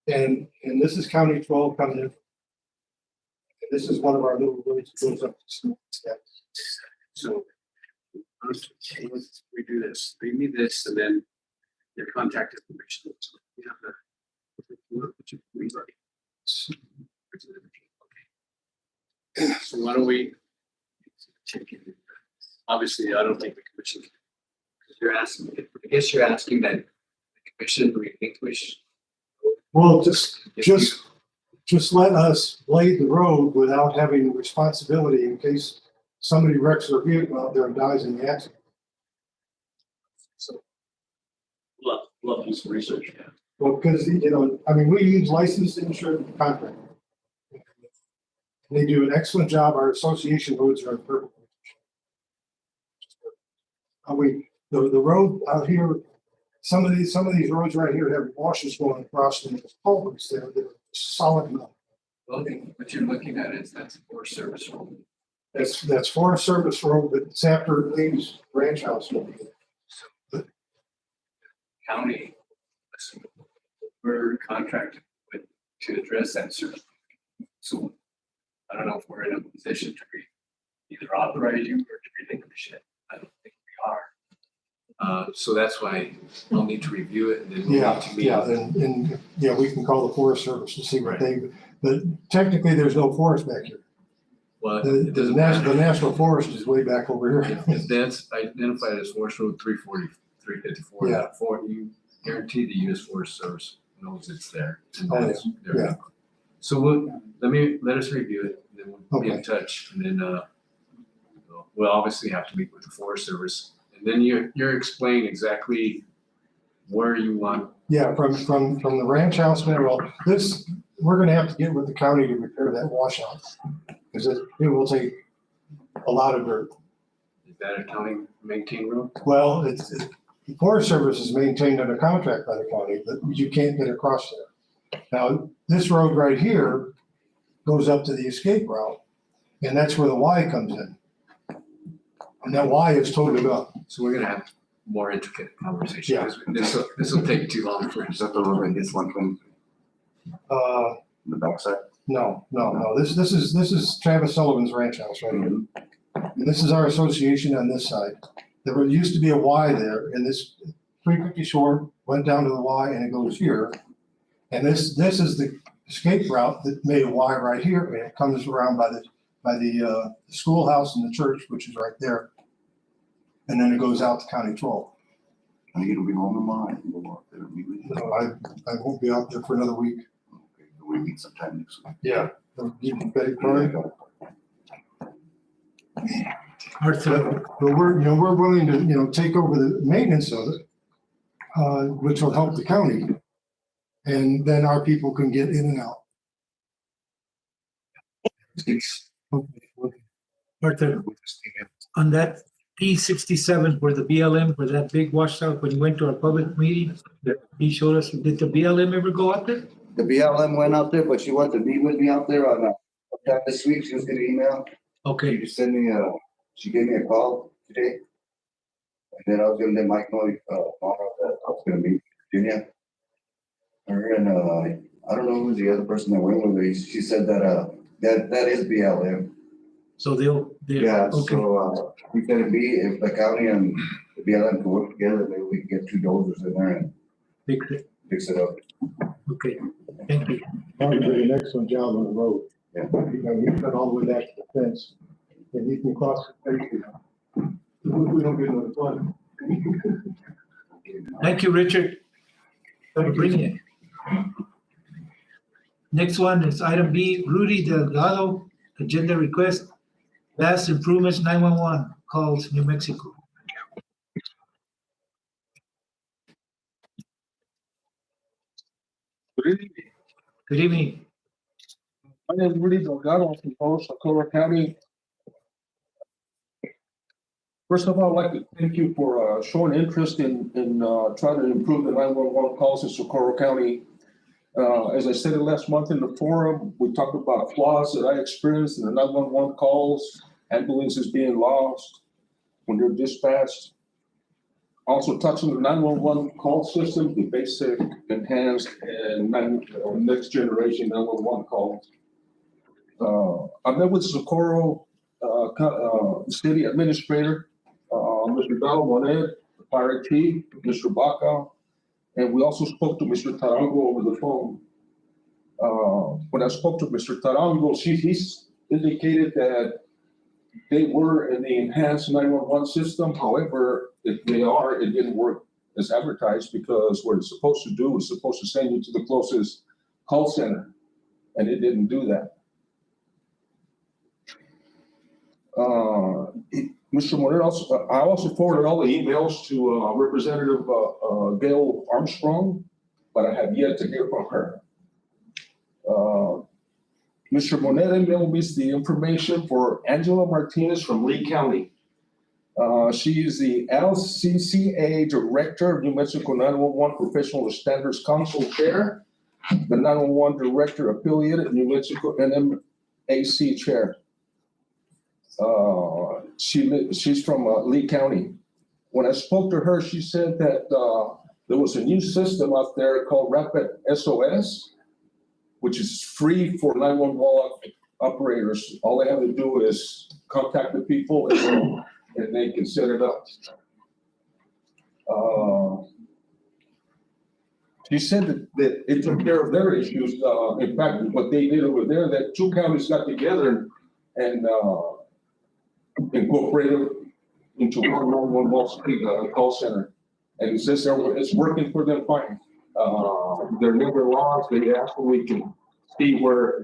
And this is County 12 coming in. And this is one of our little roads that goes up to steps. So let's redo this. Bring me this and then your contact information. You have okay. So why don't we check in? Obviously, I don't think the commission, because you're asking, I guess you're asking that the commission relinquish. Well, just let us blade the road without having responsibility in case somebody wrecks their vehicle out there and dies in the accident. So, love to do some research. Yeah. Well, because, I mean, we use licensed insured contractors. They do an excellent job. Our association roads are in perfect condition. The road out here, some of these roads right here have washers going across them. There's culverts there that are solid enough. Well, what you're looking at is that's Forest Service road. That's Forest Service road, but it's after it leaves Ranch House. County, we're contracted with to address that service. So I don't know if we're in a position to either authorize you or to relinquish it. I don't think we are. So that's why I'll need to review it and then we'll need to meet. And we can call the Forest Service to see what but technically there's no forest back here. Well, The National Forest is way back over here. If that's identified as Forest Road 340, 354, Yeah. you guarantee the U.S. Forest Service knows it's there. And Oh, that's there. yeah. So let us review it, and then we'll be in touch, and then we'll obviously have to meet with the Forest Service, and then you're explaining exactly where you want. Yeah, from the ranch house mineral, we're gonna have to get with the county to repair that washout. Because it will take a lot of dirt. Is that a county maintained road? Well, the Forest Service is maintained under contract by the county, but you can't get across there. Now, this road right here goes up to the escape route, and that's where the Y comes in. And that Y is totally up. So we're gonna have more intricate conversation. Yeah. This will take too long for us. Is that the road that gets 120 the backside? No. This is Travis Sullivan's ranch house right here. And this is our association on this side. There used to be a Y there, and this 350 short went down to the Y and it goes here. And this is the escape route that made a Y right here, and it comes around by the schoolhouse and the church, which is right there. And then it goes out to County 12. Are you gonna be home tomorrow? I can go up there immediately. No, I won't be out there for another week. Okay, we meet sometime next week. Yeah. You better, Arthur, But we're willing to, take over the maintenance of it, which will help the county. And then our people can get in and out. Arthur, on that P67 where the BLM, where that big washout, when you went to our public meeting, he showed us, did the BLM ever go out there? The BLM went out there, but she wanted to meet with me out there on, this week. She was gonna email. Okay, She sent me she gave me a call today. And then I was gonna let Mike know, tomorrow that I was gonna meet with Virginia. Her and, I don't know who's the other person that went with her. She said that, that is BLM. so they'll, Yeah, okay, so, we said it'd be, if the county and the BLM can work together, maybe we can get 2 dozers in there and fix it. fix it up. Okay, thank you. Probably do an excellent job on the road. Yeah. You cut all the way back to the fence, and you can cross the fence. We don't get no fun. Thank you, Richard, for bringing it. Next one is item B, Rudy Delgado, agenda request, vast improvements 911 calls, New Mexico. Good evening. Good evening. My name is Rudy Delgado. I'm from Socorro County. First of all, I'd like to thank you for showing interest in trying to improve the 911 calls in Socorro County. As I said last month in the forum, we talked about flaws that I experienced in the 911 calls, ambulances being lost when they're dispatched. Also touching the 911 call system, the basic, enhanced, and next generation 911 calls. I met with Socorro City Administrator, Mr. Donald Monet, the fire chief, Mr. Bocc, and we also spoke to Mr. Tarango over the phone. When I spoke to Mr. Tarango, he's indicated that they were in the enhanced 911 system. However, if they are, it didn't work as advertised because what it's supposed to do is supposed to send you to the closest call center, and it didn't do that. Mr. Monet I also forwarded all the emails to Representative Gail Armstrong, but I have yet to hear from her. Mr. Monet emailed me the information for Angela Martinez from Lee County. She is the LCCA Director of New Mexico 911 Professional Standards Council Chair, the 911 Director Affiliated New Mexico NMAC Chair. She's from Lee County. When I spoke to her, she said that there was a new system out there called Rapid SOS, which is free for 911 operators. All they have to do is contact the people and they can set it up. She said that it took care of their issues. In fact, what they did over there, that 2 counties got together and incorporated into one 911 call center. And it says it's working for them fine. They're never lost. They absolutely can see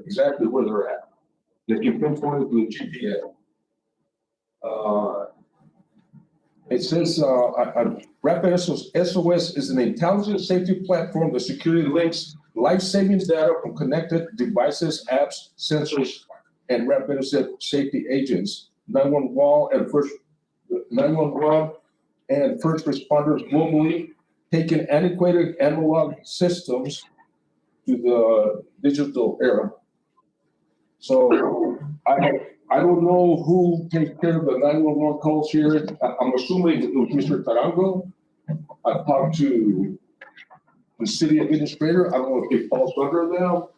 exactly where they're at. They can pinpoint to the GPS. It says Rapid SOS is an intelligent safety platform that securely links life-saving data from connected devices, apps, sensors, and rapid safety agents, 911 and first responders globally, taking antiquated analog systems to the digital era. So I don't know who takes care of the 911 calls here. I'm assuming it was Mr. Tarango. I talked to the city administrator. I don't know if it falls under them.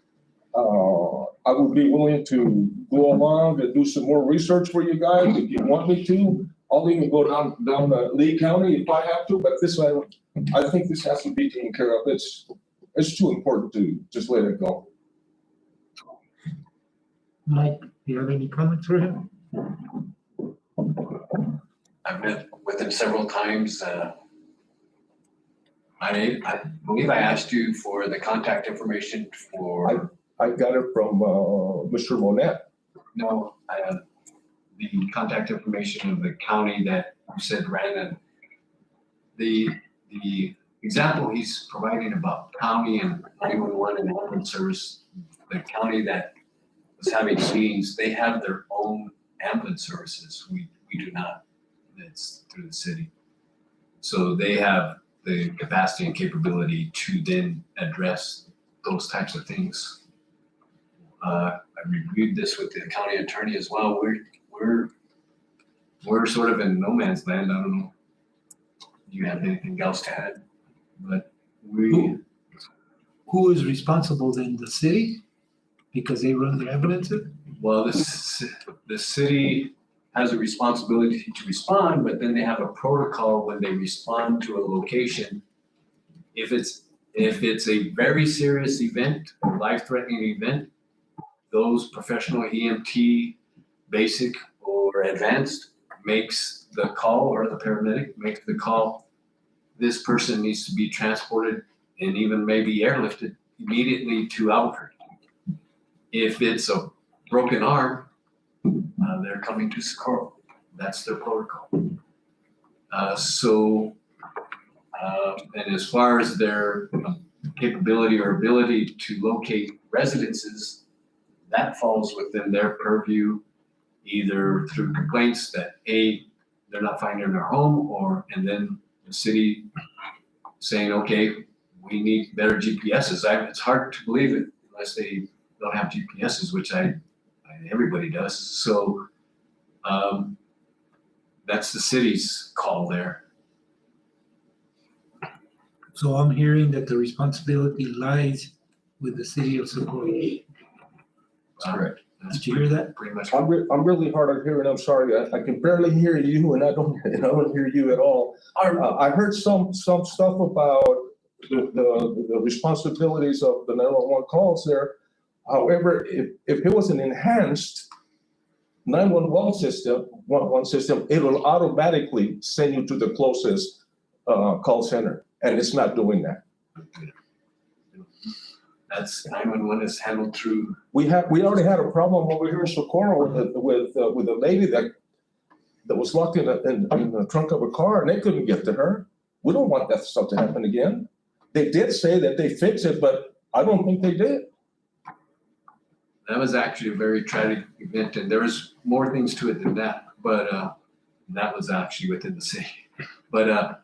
I would be willing to go along and do some more research for you guys if you want me to. I'll even go down to Lee County if I have to, but I think this has to be taken care of. It's too important to just let it go. Mike, do you have any comments for him? I've met with him several times. I believe I asked you for the contact information for. I got it from Mr. Monette. No, the contact information of the county that you said ran it. The example he's providing about county and 911 and ambulance service, the county that was having meetings, they have their own ambulance services. We do not. It's through the city. So they have the capacity and capability to then address those types of things. I reviewed this with the county attorney as well. We're sort of in no man's land. I don't know if you have anything else to add, but Who is responsible then? The city? Because they run the ambulances? well, the city has a responsibility to respond, but then they have a protocol when they respond to a location. If it's a very serious event, a life-threatening event, those professional EMT, basic or advanced, makes the call, or the paramedic makes the call. This person needs to be transported and even maybe airlifted immediately to Albuquerque. If it's a broken arm, they're coming to Socorro. That's their protocol. And as far as their capability or ability to locate residences, that falls within their purview, either through complaints that they're not finding their home, and then the city saying, okay, we need better GPSs. It's hard to believe it unless they don't have GPSs, which everybody does. So that's the city's call there. So I'm hearing that the responsibility lies with the city of Socorro. Correct. Did you hear that? Pretty much. I'm really hard of hearing. I'm sorry. I can barely hear you, and I don't hear you at all. I heard some stuff about the responsibilities of the 911 calls there. However, if it was an enhanced 911 system, it'll automatically send you to the closest call center, and it's not doing that. That's 911 is handled through. We already had a problem over here in Socorro with a lady that was locked in the trunk of a car, and they couldn't get to her. We don't want that stuff to happen again. They did say that they fixed it, but I don't think they did. That was actually a very tragic event, and there was more things to it than that, but that was actually within the city. But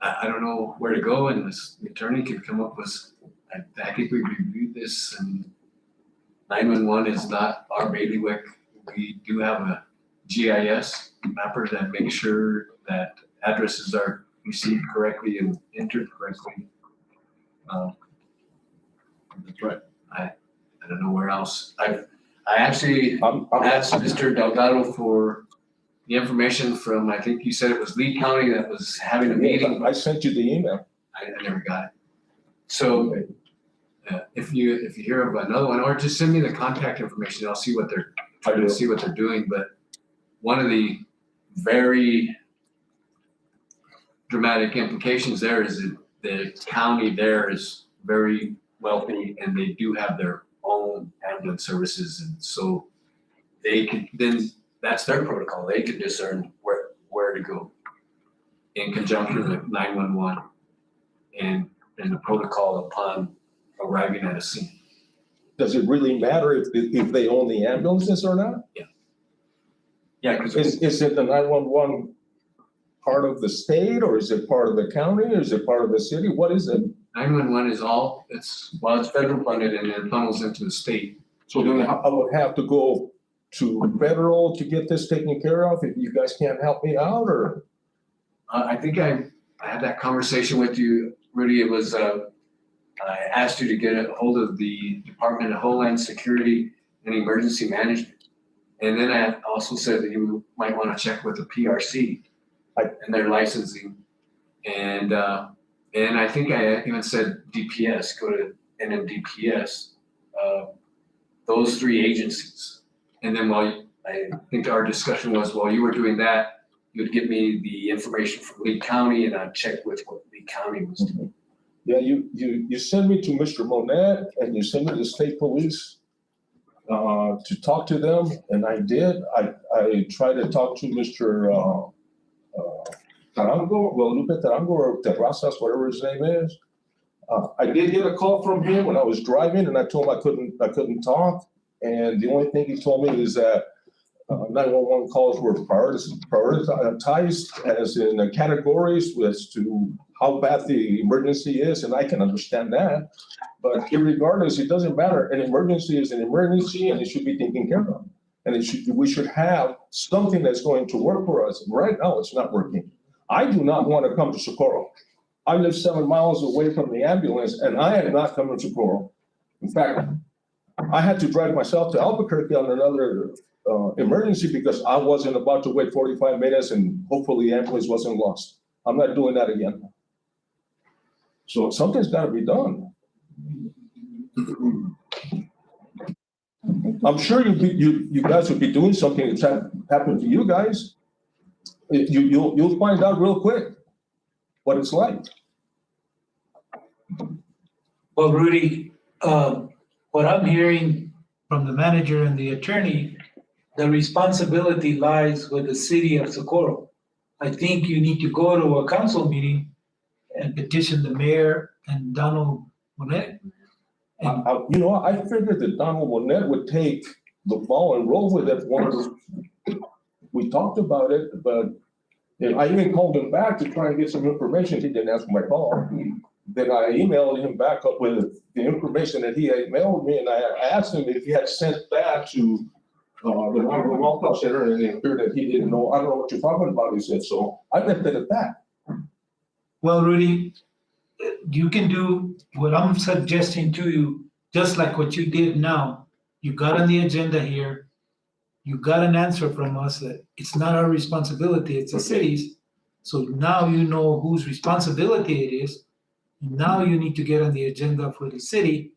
I don't know where to go, and the attorney could come up with, I think we reviewed this, and 911 is not our bailiwick. We do have a GIS mapper that makes sure that addresses are received correctly and entered correctly. That's right. I don't know where else. I actually asked Mr. Delgado for the information from, I think you said it was Lee County that was having a meeting. I sent you the email. I never got it. So if you hear of another one, or just send me the contact information, I'll see what they're trying to see what they're doing. But one of the very dramatic implications there is that the county there is very wealthy, and they do have their own ambulance services, and so they can then, that's their protocol. They can discern where to go in conjunction with 911 and the protocol upon arriving at a scene. Does it really matter if they own the ambulances or not? Yeah, because Is it the 911 part of the state, or is it part of the county, or is it part of the city? What is it? 911 is it's federal funded, and then funnels into the state. So then I would have to go to federal to get this taken care of if you guys can't help me out, or? I think I had that conversation with you, Rudy. It was, I asked you to get a hold of the Department of Homeland Security and Emergency Management. And then I also said that you might want to check with the PRC and their licensing. And I think I even said DPS, go to NMDPS, those three agencies. And then I think our discussion was, while you were doing that, you would give me the information from Lee County, and I'd check with what Lee County was doing. Yeah, you send me to Mr. Monette, and you send me to the state police. to talk to them, and I did. I tried to talk to Mr. Tarango, Guadalupe Tarango, or Terrazas, whatever his name is. I did get a call from him when I was driving, and I told him I couldn't talk. And the only thing he told me is that 911 calls were prioritized as in categories as to how bad the emergency is, and I can understand that. But irregardless, it doesn't matter. An emergency is an emergency, and it should be taken care of. And we should have something that's going to work for us. Right now, it's not working. I do not want to come to Socorro. I live 7 miles away from the ambulance, and I am not coming to Socorro. In fact, I had to drive myself to Albuquerque on another emergency because I wasn't about to wait 45 minutes and hopefully the ambulance wasn't lost. I'm not doing that again. So something's got to be done. I'm sure you guys would be doing something that's happened to you guys. You'll find out real quick what it's like. Well, Rudy, what I'm hearing from the manager and the attorney, the responsibility lies with the city of Socorro. I think you need to go to a council meeting and petition the mayor and Donald Monet. I figured that Donald Monet would take the ball and roll with it once we talked about it, but I even called him back to try and get some information. He didn't answer my call. Then I emailed him back up with the information that he had mailed me, and I asked him if he had sent that to the Long Call Center, and it appeared that he didn't know. I don't know what you're talking about, he said, so I left it at that. Well, Rudy, you can do what I'm suggesting to you, just like what you did now. You got on the agenda here. You got an answer from us that it's not our responsibility, it's the city's. So now you know whose responsibility it is. Now you need to get on the agenda for the city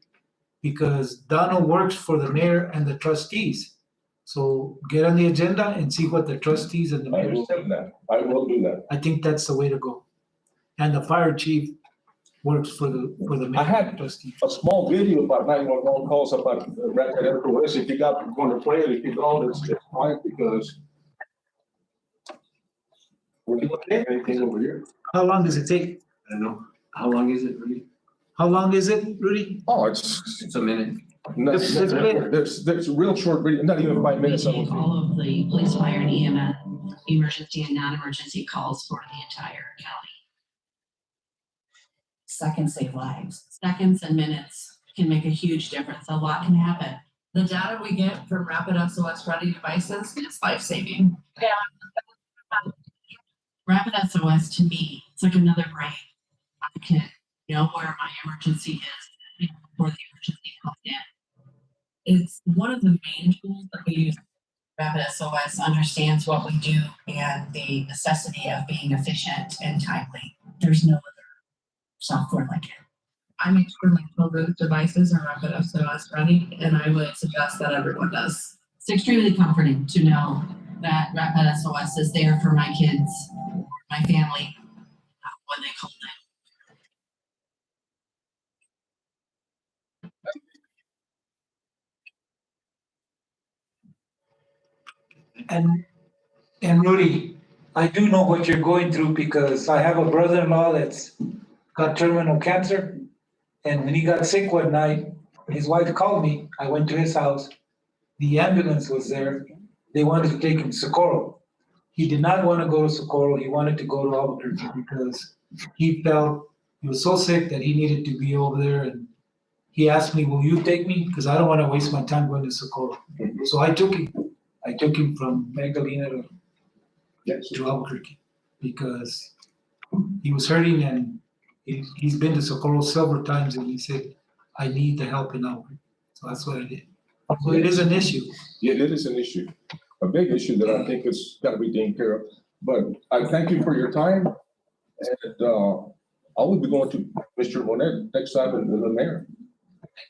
because Donald works for the mayor and the trustees. So get on the agenda and see what the trustees and the I mayor will say. do that. I will do that. I think that's the way to go. And the fire chief works for the mayor I had and the trustees. a small video about 911 calls about rapid SOS. If you got going to play it, if you don't, it's fine because we're not doing anything over here. How long does it take? I don't know. How long is it, Rudy? How long is it, Rudy? Oh, it's It's a minute. there's a real short video, not even 5 minutes. We take all of the police, fire, and EMS, emergency and non-emergency calls for the entire county. Seconds save lives. Seconds and minutes can make a huge difference. A lot can happen. The data we get from Rapid SOS ready devices is life-saving. Yeah. Rapid SOS to me, it's like another brain. I can know where my emergency is before the emergency comes in. It's one of the main tools that we use. Rapid SOS understands what we do and the necessity of being efficient and timely. There's no other software like it. I make sure my children's devices are Rapid SOS ready, and I would suggest that everyone does. It's extremely comforting to know that Rapid SOS is there for my kids, my family, when they call it. And Rudy, I do know what you're going through because I have a brother-in-law that's got terminal cancer. And when he got sick one night, his wife called me. I went to his house. The ambulance was there. They wanted to take him to Socorro. He did not want to go to Socorro. He wanted to go to Albuquerque because he felt he was so sick that he needed to be over there. And he asked me, will you take me? Because I don't want to waste my time going to Socorro. So I took him. I took him from Magdalena to Albuquerque because he was hurting and he's been to Socorro several times and he said, I need the help in Albuquerque. So that's what I did. So it is an issue. Yeah, it is an issue, a big issue that I think has got to be taken care of. But I thank you for your time. And I will be going to Mr. Monet next time and the mayor.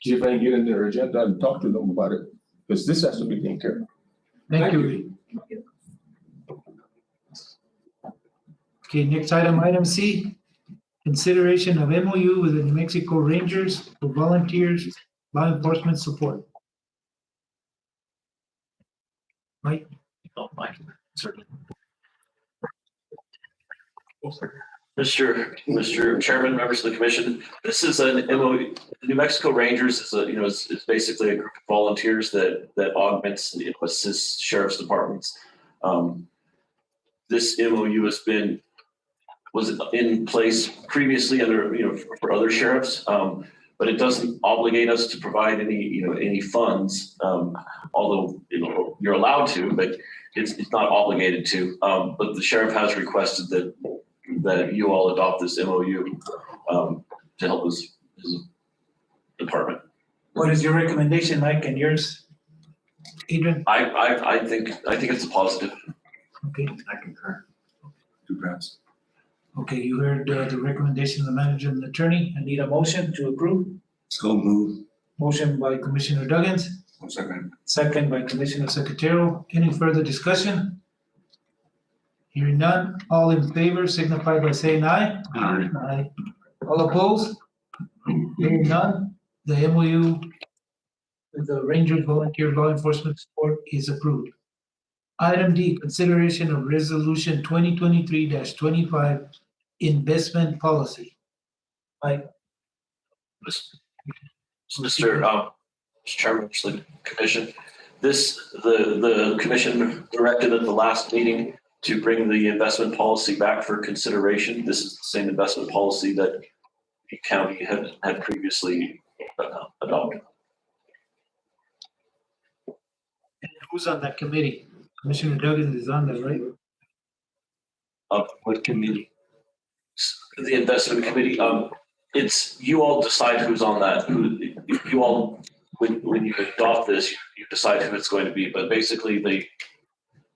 See if I can get in their agenda and talk to them about it, because this has to be taken care of. Thank you, Rudy. Okay, next item C, consideration of MOU with the New Mexico Rangers for volunteers law enforcement support. Mike? Oh, Mike, certainly. Mr. Chairman, members of the commission, this is an MOU. The New Mexico Rangers is is basically a group of volunteers that augments and assists sheriff's departments. This MOU was in place previously under, for other sheriffs, but it doesn't obligate us to provide any funds, although, you're allowed to, but it's not obligated to. But the sheriff has requested that you all adopt this MOU, to help his department. What is your recommendation, Mike, and yours? Adrian? I think it's a positive. Okay, I concur. Two pass. okay, you heard the recommendation of the manager and the attorney. I need a motion to approve. So move. Motion by Commissioner Duggins, 1 second. second by Commissioner Secretarial. Any further discussion? Hearing none, all in favor signify by saying aye. Aye. Aye. All opposed? Hearing none, the MOU with the Rangers Volunteer Law Enforcement Support is approved. Item D, consideration of resolution 2023-25 investment policy. Mike? Mr. Chairman of the commission, the commission directed at the last meeting to bring the investment policy back for consideration. This is the same investment policy that the county had previously adopted. And who's on that committee? Commissioner Duggins is on that, right? What committee? The investment committee, it's, you all decide who's on that, you all, when you adopt this, you decide who it's going to be, but basically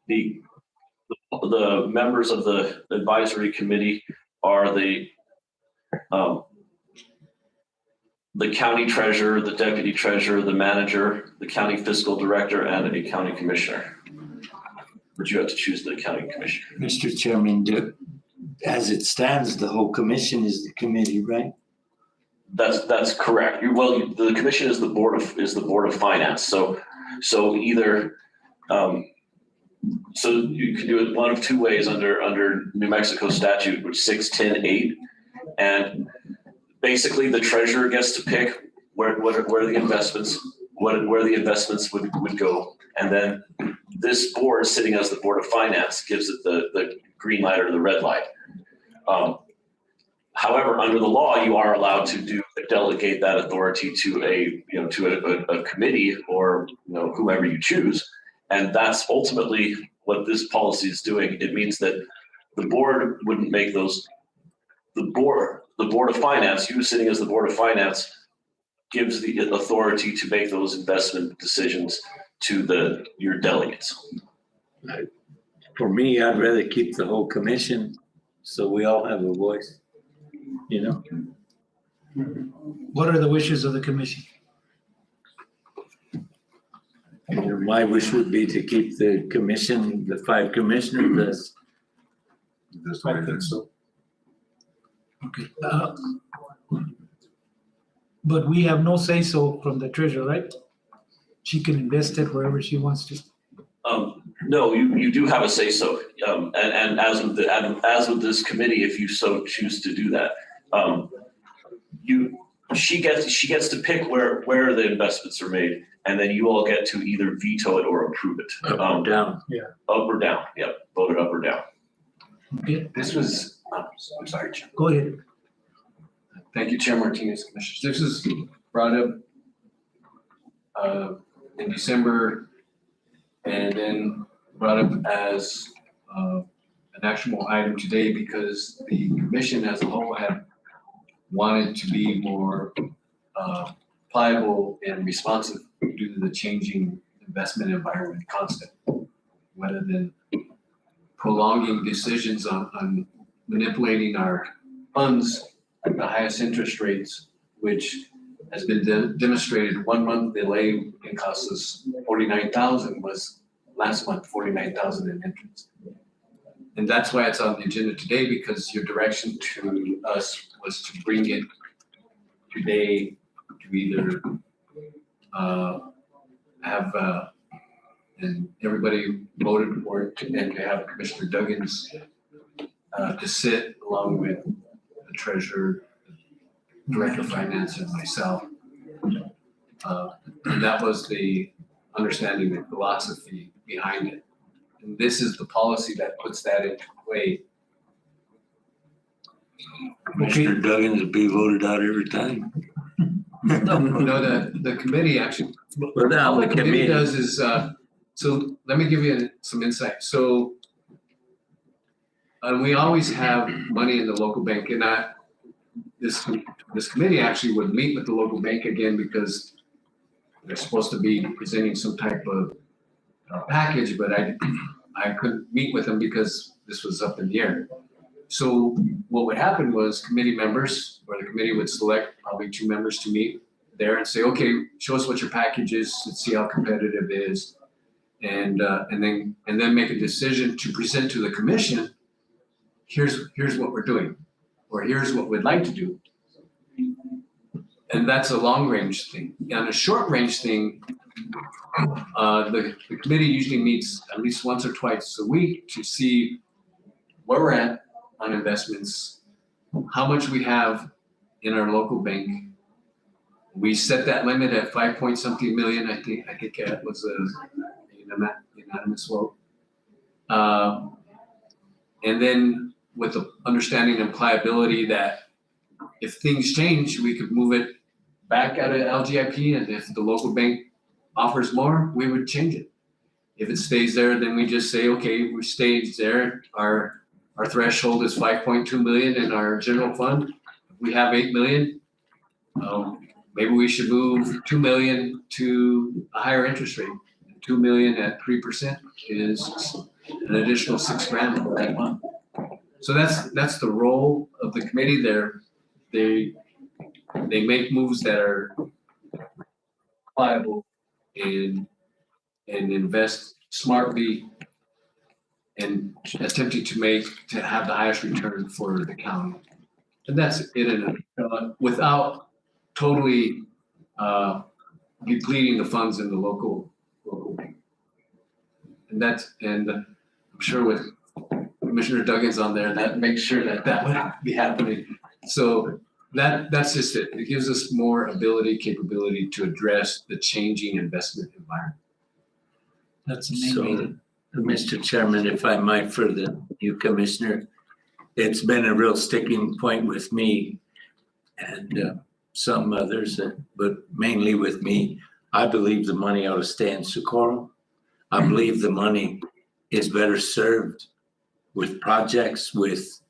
the members of the advisory committee are the county treasurer, the deputy treasurer, the manager, the county fiscal director, and a county commissioner. But you have to choose the county commissioner. Mr. Chairman, as it stands, the whole commission is the committee, right? That's correct. The commission is the board of finance. So either, so you can do it one of two ways under New Mexico statute, which 610(8), and basically the treasurer gets to pick where the investments would go, and then this board, sitting as the board of finance, gives it the green light or the red light. However, under the law, you are allowed to delegate that authority to a committee or whoever you choose, and that's ultimately what this policy is doing. It means that the board wouldn't make those. The board of finance, you sitting as the board of finance, gives the authority to make those investment decisions to your delegates. For me, I'd rather keep the whole commission so we all have a voice, What are the wishes of the commission? My wish would be to keep the commission, the 5 commissioners, That's the way I it think is. so. Okay. But we have no say-so from the treasurer, right? She can invest it wherever she wants to. No, you do have a say so, and as with this committee, if you so choose to do that, she gets to pick where the investments are made, and then you all get to either veto it or approve it. up or down. Up or down, yep, vote it up or down. Okay, This was, I'm sorry, Chair. go ahead. Thank you, Chair Martinez, Commissioners. This was brought up in December and then brought up as an actionable item today because the commission as a whole had wanted to be more pliable and responsive due to the changing investment environment constant, rather than prolonging decisions on manipulating our funds at the highest interest rates, which has been demonstrated. 1 month delay can cost us $49,000 was last month, $49,000 in interest. And that's why it's on the agenda today, because your direction to us was to bring it today to either have And everybody voted for it, and to have Commissioner Duggins to sit along with the treasurer, director of finance, and myself. And that was the understanding and philosophy behind it. And this is the policy that puts that into play. Commissioner Duggins will be voted out every time. No, the committee actually, Well, now all the the committee committee, does is, so let me give you some insight. So we always have money in the local bank, and this committee actually would meet with the local bank again because they're supposed to be presenting some type of package, but I couldn't meet with them because this was up in the air. So what would happen was committee members, or the committee would select probably 2 members to meet there and say, okay, show us what your package is, let's see how competitive it is. And then make a decision to present to the commission, here's what we're doing, or here's what we'd like to do. And that's a long range thing. On a short range thing, the committee usually meets at least once or twice a week to see where we're at on investments, how much we have in our local bank. We set that limit at 5-point-something million. I think that was a unanimous vote. And then with the understanding and pliability that if things change, we could move it back out of LGIP, and if the local bank offers more, we would change it. If it stays there, then we just say, okay, we stayed there. Our threshold is 5.2 million in our general fund. If we have 8 million, maybe we should move 2 million to a higher interest rate. 2 million at 3% is an additional $6,000 for that month. So that's the role of the committee there. They make moves that are viable and invest smartly and attempting to have the highest return for the county. And that's it without totally depleting the funds in the local bank. And I'm sure with Commissioner Duggins on there, that makes sure that would be happening. So that's just it. It gives us more capability to address the changing investment environment. That's amazing. So, Mr. Chairman, if I might, for the new commissioner, it's been a real sticking point with me and some others, but mainly with me. I believe the money ought to stay in Socorro. I believe the money is better served with projects, with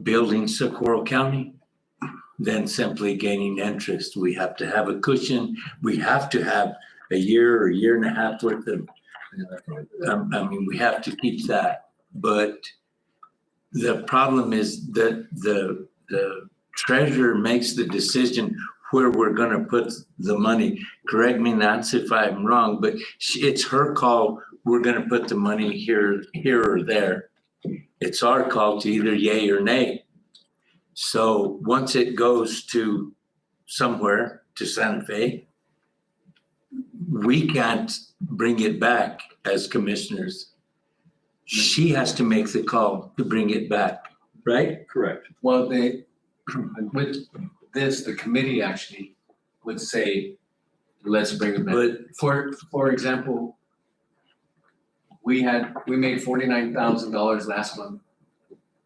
building Socorro County than simply gaining interest. We have to have a cushion. We have to have a year or year and a half worth of, we have to keep that. But the problem is that the treasurer makes the decision where we're going to put the money. Correct me, Nancy, if I'm wrong, but it's her call. We're going to put the money here or there. It's our call to either yay or nay. So once it goes to somewhere, to Santa Fe, we can't bring it back as commissioners. She has to make the call to bring it back, right? Correct. Well, with this, the committee actually would say, let's bring it back. But for example, we made $49,000 last month,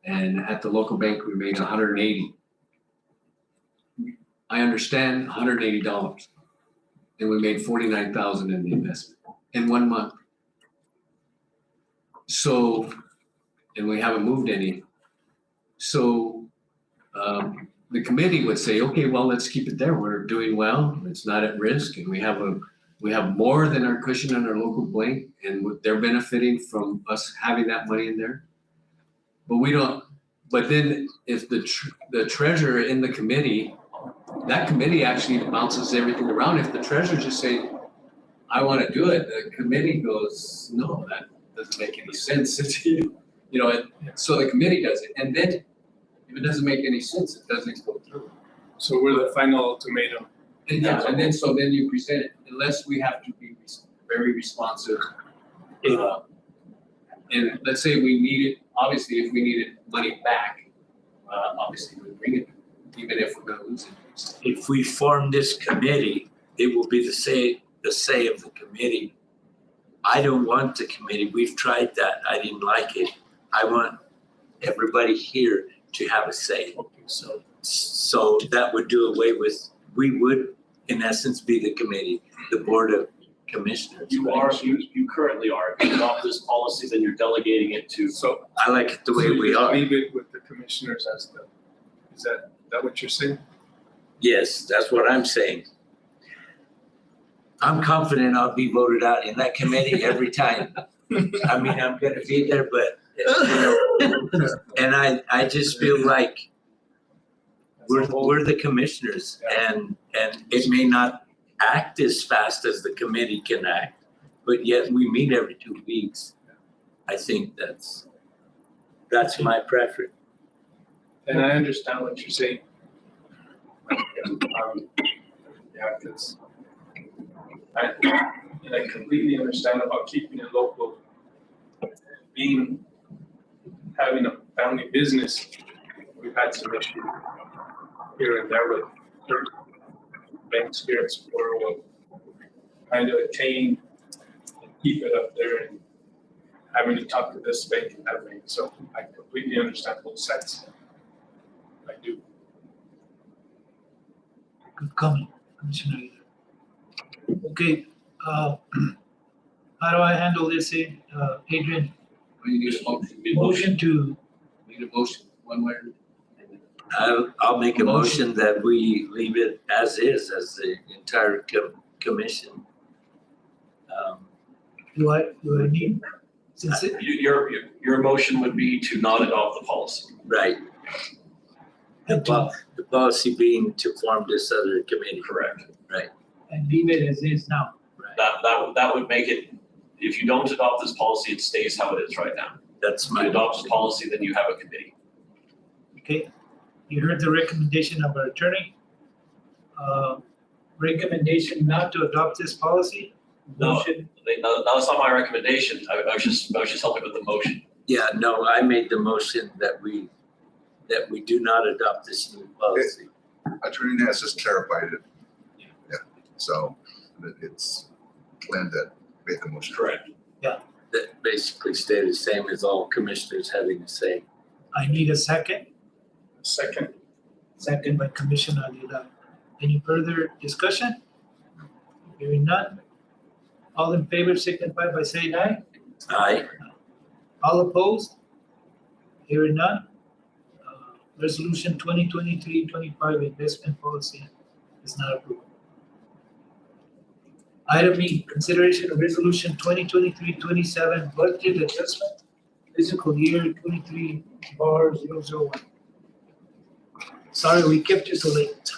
and at the local bank we made $180. I understand $180, and we made $49,000 in the investment in 1 month. So, and we haven't moved any. So the committee would say, okay, well, let's keep it there. We're doing well. It's not at risk, and we have more than our cushion on our local bank, and they're benefiting from us having that money in there. But we don't. But then, if the treasurer in the committee, that committee actually bounces everything around. If the treasurer just say, "I want to do it," the committee goes, "No, that doesn't make any sense." So the committee does it, and then if it doesn't make any sense, it doesn't go through. So we're the final ultimatum. And then you present it, unless we have to be very responsive. And let's say we needed, obviously, if we needed money back, obviously we'd bring it, even if we're gonna lose it. If we form this committee, it will be the say of the committee. I don't want the committee. We've tried that. I didn't like it. I want everybody here to have a say. So that would do away with, we would, in essence, be the committee, the Board of Commissioners. You currently are. If you adopt this policy, then you're delegating it to. So. I like it the way so you we just are. Leave it with the commissioners as the, is that what you're saying? Yes, that's what I'm saying. I'm confident I'll be voted out in that committee every time. I mean, I'm gonna be there, but, and I just feel like we're the commissioners, and it may not act as fast as the committee can act, but yet we meet every 2 weeks. I think that's my preference. And I understand what you're saying. Yeah, because I completely understand about keeping it local. Having a family business, we've had some issues here and there with certain banks here in Sapporo, trying to attain and keep it up there and having to talk to this bank and that bank. So I completely understand both sides. I do. Good comment, Commissioner. Okay, how do I handle this, Adrian? We need a motion. Motion to, Need a motion, one way. I'll make a motion that we leave it as is, as the entire commission. do I need, since it, Your motion would be to not adopt the policy. Right. The policy being to form this other committee. Correct. and leave it as is now? That would make it, if you don't adopt this policy, it stays how it is right now. That's If you my, adopt the policy, then you have a committee. Okay, you heard the recommendation of our attorney. Recommendation not to adopt this policy? No. Motion, No, that's not my recommendation. I was just helping with the motion. yeah, no, I made the motion that we do not adopt this new policy. Attorney Nance just clarified it. Yeah, so it's Glenn that made the motion. Correct. That basically stay the same as all commissioners having a say. I need a second. Second. Second by Commissioner Aguilar. Any further discussion? Hearing none. All in favor signify by saying aye. Aye. All opposed? Hearing none. Resolution 2023-25 investment policy is not approved. Item E, consideration of resolution 2023-27 budget adjustment, fiscal year 23/001. Sorry, we kept you so late.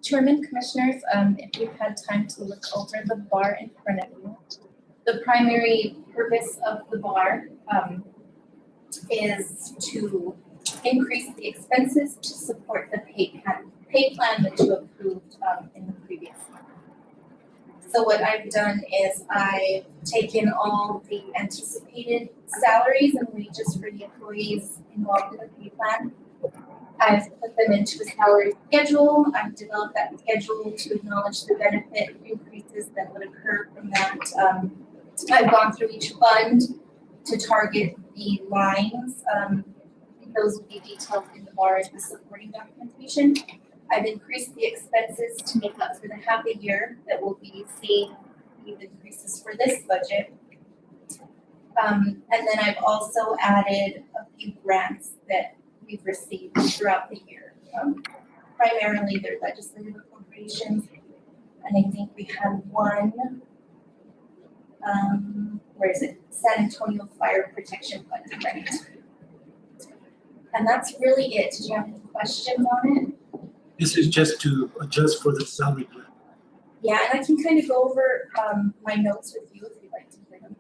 Chairman, Commissioners, if you've had time to look over the bar in front of you, the primary purpose of the bar is to increase the expenses to support the pay plan that you approved in the previous month. So what I've done is I've taken all the anticipated salaries and wages for the employees involved in the pay plan. I've put them into a salary schedule. I've developed that schedule to acknowledge the benefit increases that would occur from that. I've gone through each fund to target the lines. Those will be detailed in the bar as the supporting documentation. I've increased the expenses to make up for the half a year that we'll be seeing these increases for this budget. And then I've also added a few grants that we've received throughout the year. Primarily they're legislative appropriations, and I think we had one, where is it? San Antonio Fire Protection Fund grant. And that's really it. Did you have any questions on it? This is just to adjust for the salary plan. Yeah, and I can kind of go over my notes with you if you'd like to hear them.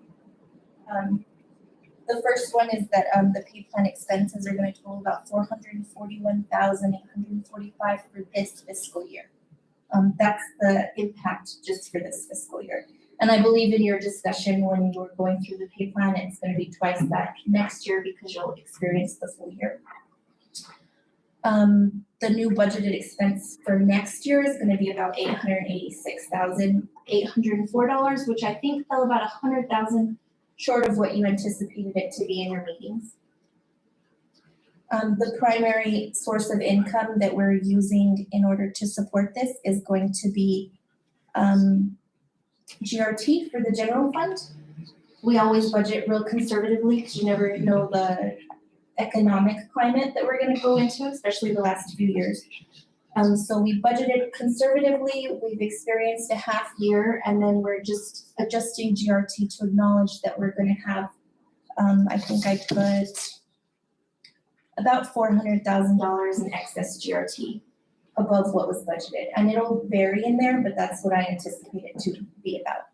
The first one is that the pay plan expenses are going to total about $441,845 for this fiscal year. That's the impact just for this fiscal year. And I believe in your discussion when you were going through the pay plan, it's gonna be twice that next year because you'll experience the full year. The new budgeted expense for next year is gonna be about $886,804, which I think fell about $100,000 short of what you anticipated it to be in your meetings. The primary source of income that we're using in order to support this is going to be GRT for the general fund. We always budget real conservatively because you never know the economic climate that we're gonna go into, especially the last few years. So we budgeted conservatively, we've experienced a half year, and then we're just adjusting GRT to acknowledge that we're gonna have, I think I put about $400,000 in excess GRT above what was budgeted. And it'll vary in there, but that's what I anticipate it to be about.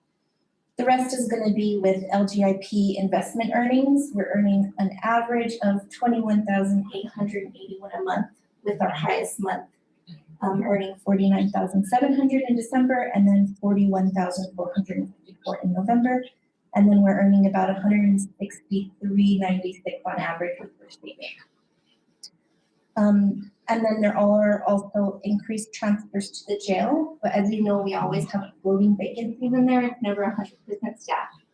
The rest is gonna be with LGIP investment earnings. We're earning an average of $21,881 a month, with our highest month earning $49,700 in December, and then $41,454 in November. And then we're earning about $163.96 on average with First State Bank. And then there are also increased transfers to the jail, but as you know, we always have floating vacancies in there. It's never 100% staffed.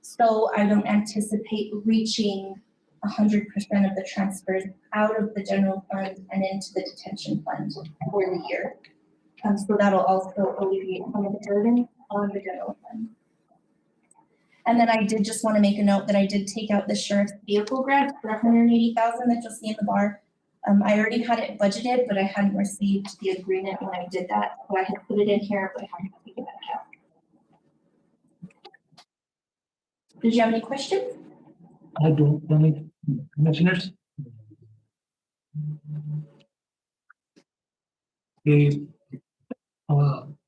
So I don't anticipate reaching 100% of the transfers out of the general fund and into the detention fund for the year. So that'll also alleviate some of the burden on the general fund. And then I did just want to make a note that I did take out the sheriff's vehicle grant for $180,000 that you'll see in the bar. I already had it budgeted, but I hadn't received the agreement when I did that. So I had put it in here, but I haven't taken it back out. Did you have any questions? I don't, any commissioners? Okay,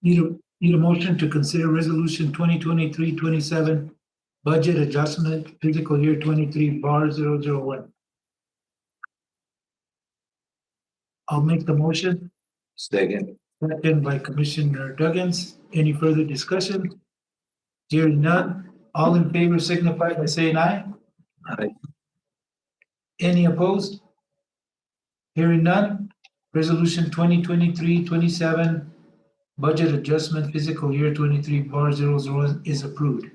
need a motion to consider resolution 2023-27 budget adjustment fiscal year 23 bar 001. I'll make the motion. Second. Second by Commissioner Duggins. Any further discussion? Hearing none, all in favor signify by saying aye. Aye. Any opposed? Hearing none, resolution 2023-27 budget adjustment fiscal year 23 bar 00 is approved.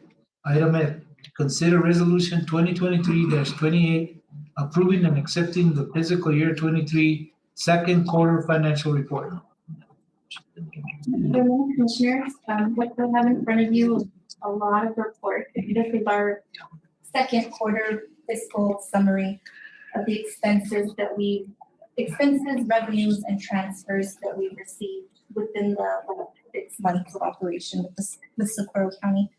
Item F, consider resolution 2023-28 approving and accepting the fiscal year 23 second quarter financial report. Good morning, Commissioners. What we have in front of you is a lot of reports. This is our second quarter fiscal summary of the expenses, revenues, and transfers that we received within the 6 months of operation with Socorro County.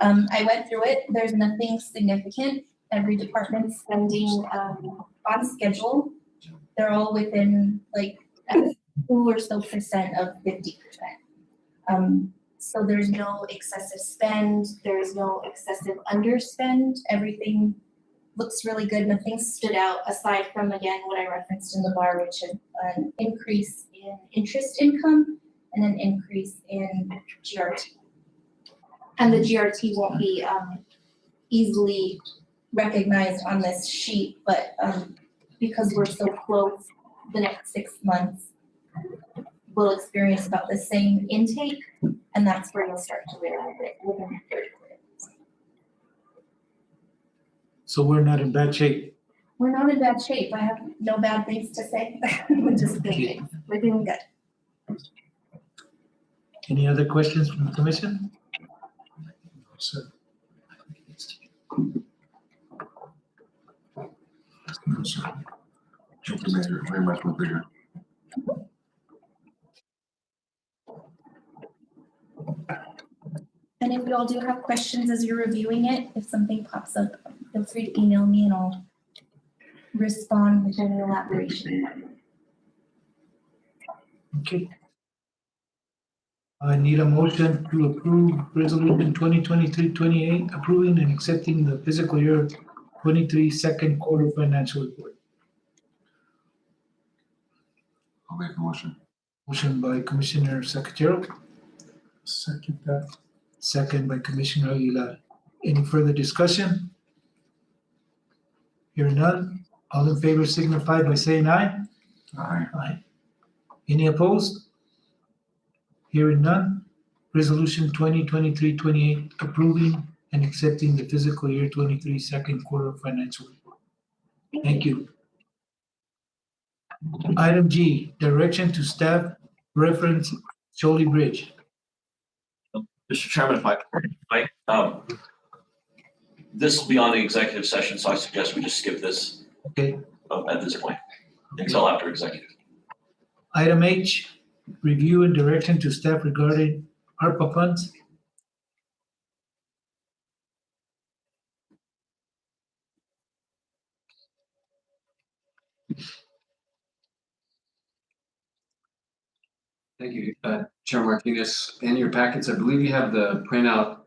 I went through it. There's nothing significant. Every department's spending on schedule. They're all within like 2% or so of 50%. So there's no excessive spend, there's no excessive underspend. Everything looks really good. Nothing stood out aside from, again, what I referenced in the bar, which is an increase in interest income and an increase in GRT. And the GRT won't be easily recognized on this sheet, but because we're so close, the next 6 months, we'll experience about the same intake, and that's where you'll start to realize it within the third quarter. So we're not in bad shape. We're not in bad shape. I have no bad things to say. We're just good things. We're doing good. Any other questions from the commission? Sir. Thank you, Mayor, very much more bigger. And if you all do have questions as you're reviewing it, if something pops up, feel free to email me and I'll respond with any elaboration. Okay. I need a motion to approve resolution 2023-28 approving and accepting the fiscal year 23 second quarter financial report. I'll make a motion. Motion by Commissioner Secretarial, Second that. second by Commissioner Aguilar. Any further discussion? Hearing none, all in favor signify by saying aye. Aye. Any opposed? Hearing none, Resolution 2023-28 approving and accepting the fiscal year 23 second quarter financial report. Thank you. Item G, direction to staff reference Sholey Bridge. Mr. Chairman, if this will be on the executive session, so I suggest we just skip this Okay. at this point until after executive. Item H, review and direction to staff regarding ARPA funds. Thank you, Chair Martinez. In your packets, I believe you have the printout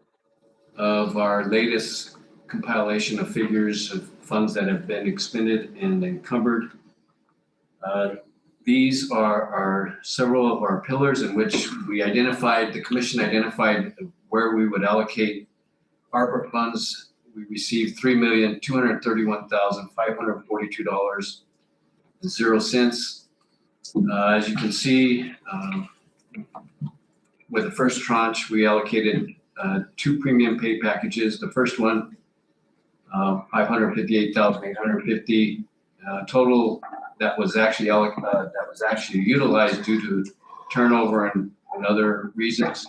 of our latest compilation of figures of funds that have been expended and encumbered. These are several of our pillars in which the commission identified where we would allocate ARPA funds. We received $3,231,542.00. As you can see, with the first tranche, we allocated 2 premium pay packages. The first one, $558,850 total. That was actually utilized due to turnover and other reasons.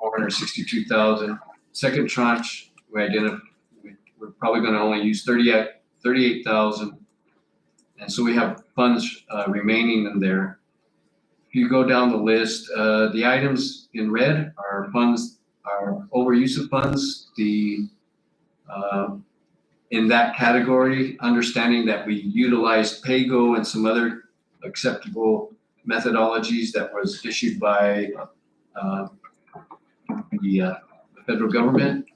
$462,000. Second tranche, we're probably going to only use $38,000. And so we have funds remaining in there. If you go down the list, the items in red are overuse of funds. In that category, understanding that we utilized PAYGO and some other acceptable methodologies that was issued by the federal government.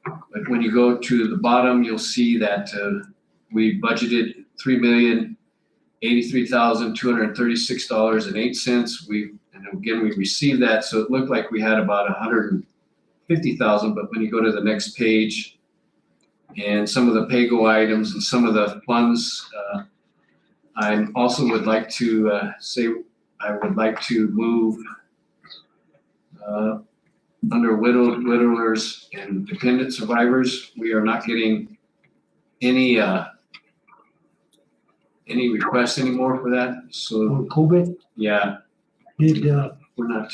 But when you go to the bottom, you'll see that we budgeted $3,083,236.08. And again, we received that, so it looked like we had about $150,000. But when you go to the next page, and some of the PAYGO items and some of the funds, I also would like to I would like to move under widowers and dependent survivors. We are not getting any requests anymore for that. So COVID, yeah, we're not.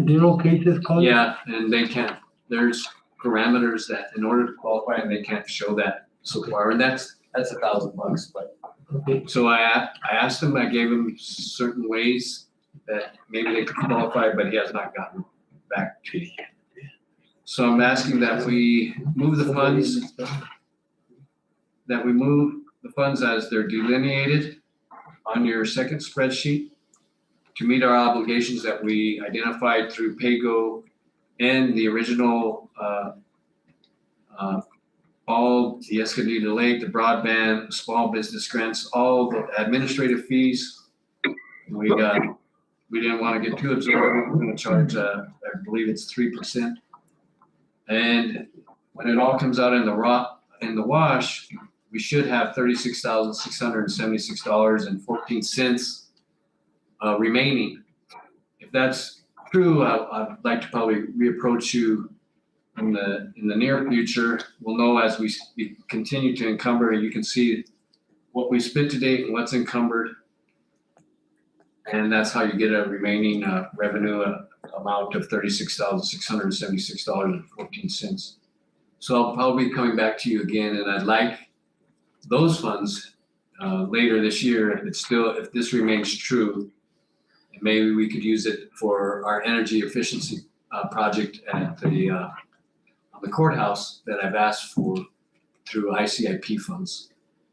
did all cases call? Yeah, and they can't. There's parameters that in order to qualify, and they can't show that so far, and that's $1,000. But Okay. so I asked him. I gave him certain ways that maybe they could qualify, but he has not gotten back to me. So I'm asking that we move the funds. That we move the funds as they're delineated on your second spreadsheet to meet our obligations that we identified through PAYGO and the original, all the Escondido Lake, the broadband, small business grants, all the administrative fees. We didn't want to get too absorbed. We're going to charge, I believe it's 3%. And when it all comes out in the wash, we should have $36,676.14 remaining. If that's true, I'd like to probably reapproach you in the near future. We'll know as we continue to encumber, and you can see what we spent to date and what's encumbered. And that's how you get a remaining revenue amount of $36,676.14. So I'll probably be coming back to you again, and I'd like those funds later this year, if this remains true, and maybe we could use it for our energy efficiency project at the courthouse that I've asked for through ICIP funds.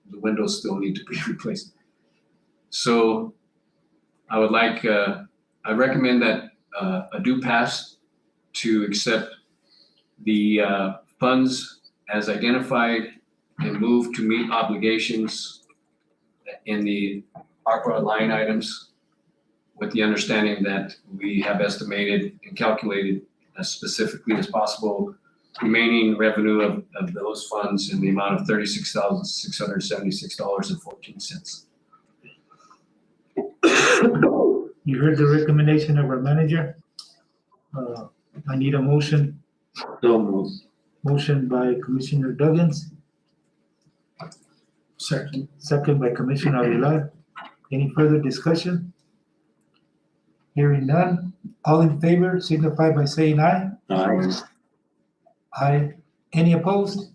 The windows still need to be replaced. So I would like, I recommend that a do pass to accept the funds as identified and move to meet obligations in the ARPA line items with the understanding that we have estimated and calculated as specifically as possible remaining revenue of those funds in the amount of $36,676.14. You heard the recommendation of our manager. I need a motion. So moved. Motion by Commissioner Duggins, Second. second by Commissioner Aguilar. Any further discussion? Hearing none. All in favor signify by saying aye. Aye. Aye. Any opposed?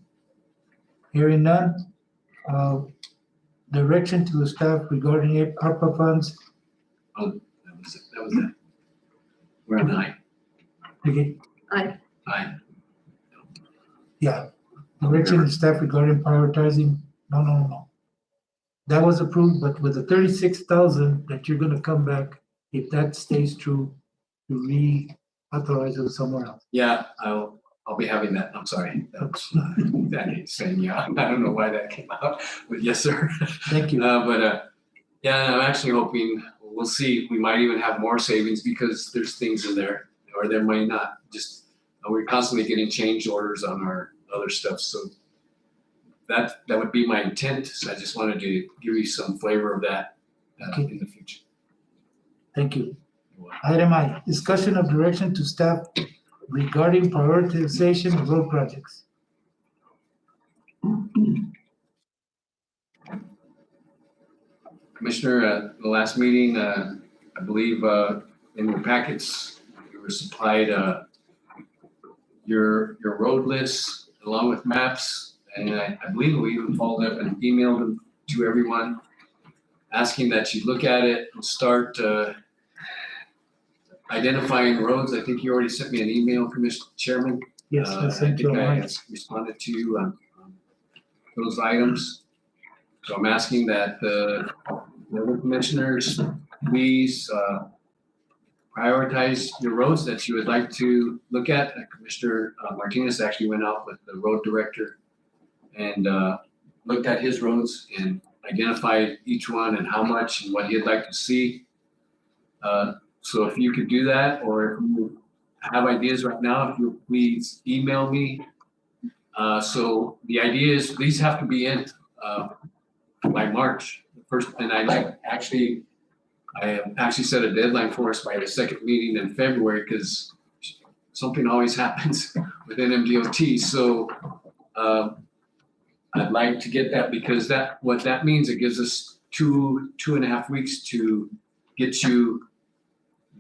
Hearing none. Direction to the staff regarding ARPA funds. Oh, that was that. We're on aye. Okay, Aye. yeah. Direction to staff regarding prioritizing, no. That was approved, but with the 36,000 that you're gonna come back, if that stays true, to re-authorize it somewhere else. Yeah, I'll be having that. I'm sorry. That ain't saying yeah. I don't know why that came out, but yes, sir. Thank you. Yeah, I'm actually hoping, we'll see, we might even have more savings because there's things in there, or there might not. Just, we're constantly getting change orders on our other stuff, so that would be my intent. So I just wanted to give you some flavor of that in the future. Thank you. Item I, discussion of direction to staff regarding prioritization of road projects. Commissioner, at the last meeting, I believe in your packets, you were supplied your road lists along with maps. And I believe we even followed up and emailed them to everyone, asking that you look at it and start identifying roads. I think you already sent me an email, Commissioner Chairman. Yes, I sent you I think I online. responded to you on those items. So I'm asking that the other commissioners, please prioritize your roads that you would like to look at. Commissioner Martinez actually went out with the road director and looked at his roads and identified each one and how much and what he'd like to see. So if you could do that, or if you have ideas right now, if you please email me. So the idea is these have to be in by March first, and I actually set a deadline for us by the second meeting in February because something always happens with NMDOT. So I'd like to get that because what that means, it gives us 2.5 weeks to get you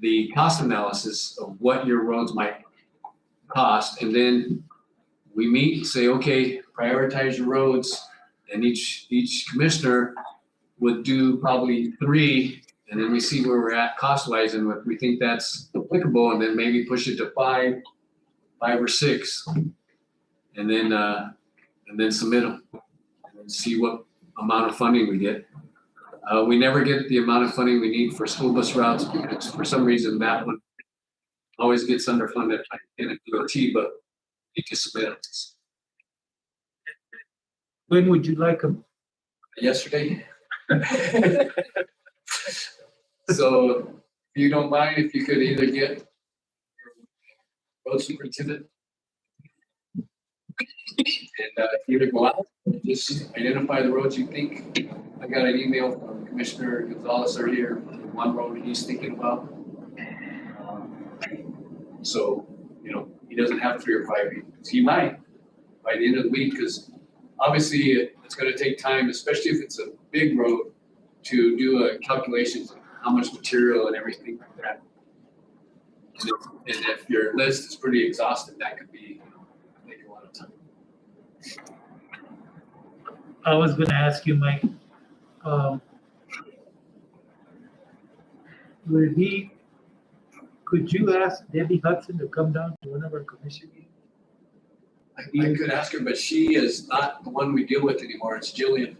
the cost analysis of what your roads might cost, and then we meet and say, okay, prioritize your roads, and each commissioner would do probably 3, and then we see where we're at cost-wise, and if we think that's applicable, and then maybe push it to 5 or 6, and then submit them, and then see what amount of funding we get. We never get the amount of funding we need for school bus routes because for some reason that one always gets underfunded in a DOT, but we need to submit it. When would you like them? Yesterday. So if you don't mind, if you could either get road superintendent and either go out, just identify the roads you think. I got an email from Commissioner Gonzalez earlier, one road he's thinking about. So, he doesn't have 3 or 5 weeks. He might by the end of the week, because obviously it's going to take time, especially if it's a big road, to do a calculation of how much material and everything like that. And if your list is pretty exhaustive, that could be, take a lot of time. I was gonna ask you, Mike, could you ask Debbie Hudson to come down to one of our commission meetings? I could ask her, but she is not the one we deal with anymore. It's Jillian.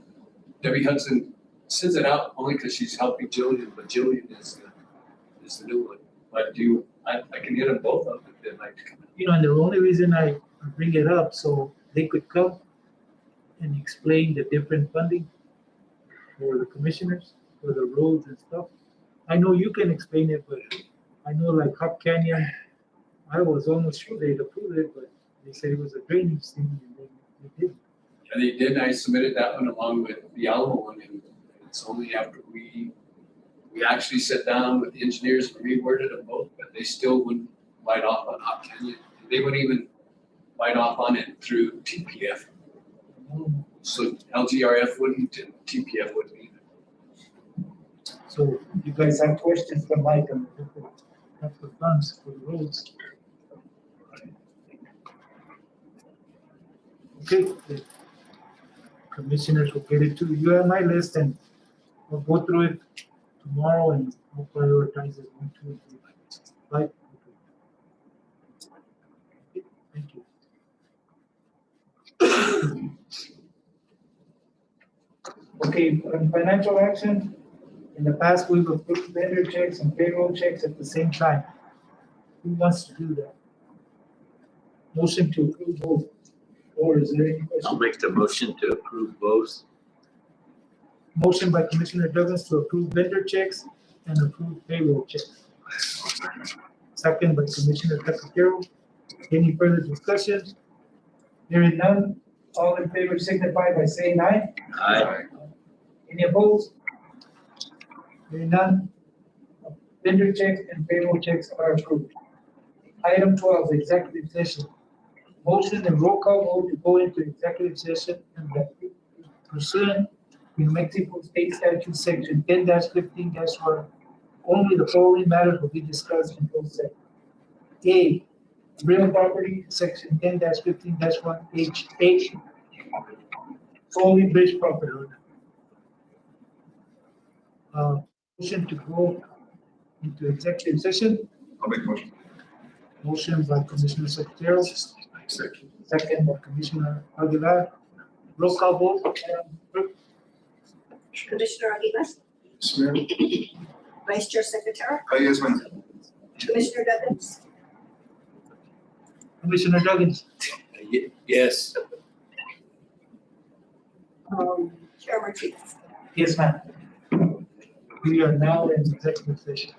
Debbie Hudson sends it out only because she's helping Jillian, but Jillian is the new one. But I can get them both up if they'd like to come. And the only reason I bring it up, so they could come and explain the different funding for the commissioners, for the roads and stuff. I know you can explain it, but I know like Hop Canyon, I was almost sure they'd approve it, but they said it was a drainage thing and they didn't. And they did, I submitted that one along with the Alamo one, and it's only after we actually sat down with the engineers and reworded them both, but they still wouldn't bite off on Hop Canyon. They wouldn't even bite off on it through TPF. So LGRF wouldn't, and TPF wouldn't either. So you guys have questions for Mike on the funds for the roads? Okay, the commissioners will get it to you. You have my list and we'll go through it tomorrow and we'll prioritize it 1, 2, and 3. Right? Okay. Thank you. Okay, on financial action, in the past, we've approved vendor checks and payroll checks at the same time. Who wants to do that? Motion to approve both. Or is there any I'll question? make the motion to approve both. Motion by Commissioner Douglas to approve vendor checks and approve payroll checks. Second by Commissioner Cafeterio. Any further discussion? Hearing none, all in favor signify by saying aye. Aye. Any opposed? Hearing none, vendor checks and payroll checks are approved. Item 12, executive session. Motion and roll call vote to go into executive session and that pursuant to New Mexico State Statute Section 10-15-1, only the following matters will be discussed in closed session. A, real property, Section 10-15-1, H, solely bridge property owner. Motion to go into executive session. I'll make a motion. Motion by Commissioner Secretarial. Second by Commissioner Aguilar. Roll call vote. Commissioner Aguilar, Yes, ma'am. Vice Chair Secretary, Yes, ma'am. Commissioner Douglas, Commissioner Duggins. Yes. Chair Martinez. Yes, ma'am. We are now in executive session.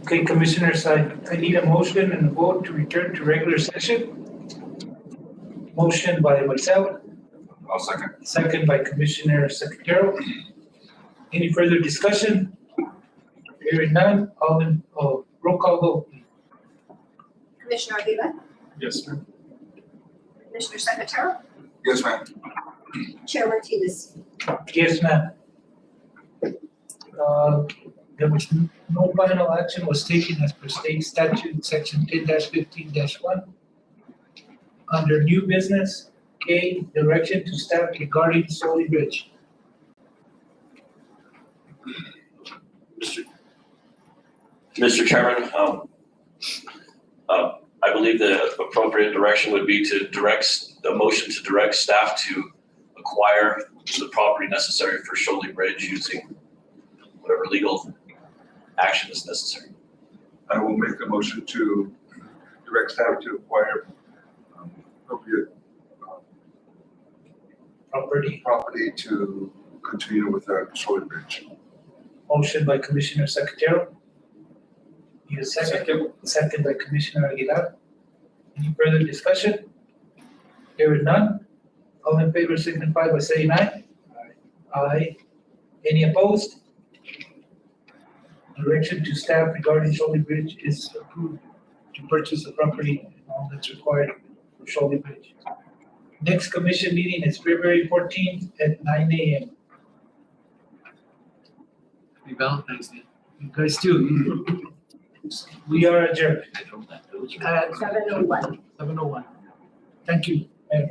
Okay, Commissioners, I need a motion and a vote to return to regular session. Motion by myself, I'll second. second by Commissioner Secretarial. Any further discussion? Hearing none, roll call vote. Commissioner Avila, Yes, sir. Commissioner Secretary, Yes, ma'am. Chair Martinez. Yes, ma'am. There was no final action was taken as per state statute, section 10-15-1. Under new business, K, direction to staff regarding Solid Ridge. Mr. Chairman, I believe the appropriate direction would be to the motion to direct staff to acquire the property necessary for Sholey Bridge using whatever legal action is necessary. I will make a motion to direct staff to acquire appropriate property to continue with the Shore Bridge. Motion by Commissioner Secretarial. Need a second? Second by Commissioner Aguilar. Any further discussion? Hearing none. All in favor signify by saying aye. Aye. Any opposed? Direction to staff regarding Sholey Bridge is approved to purchase the property and all that's required for Sholey Bridge. Next commission meeting is February 14th at 9 a.m. Happy Valentine's Day. You guys too. We are adjourned at 7:01. 7:01. Thank you.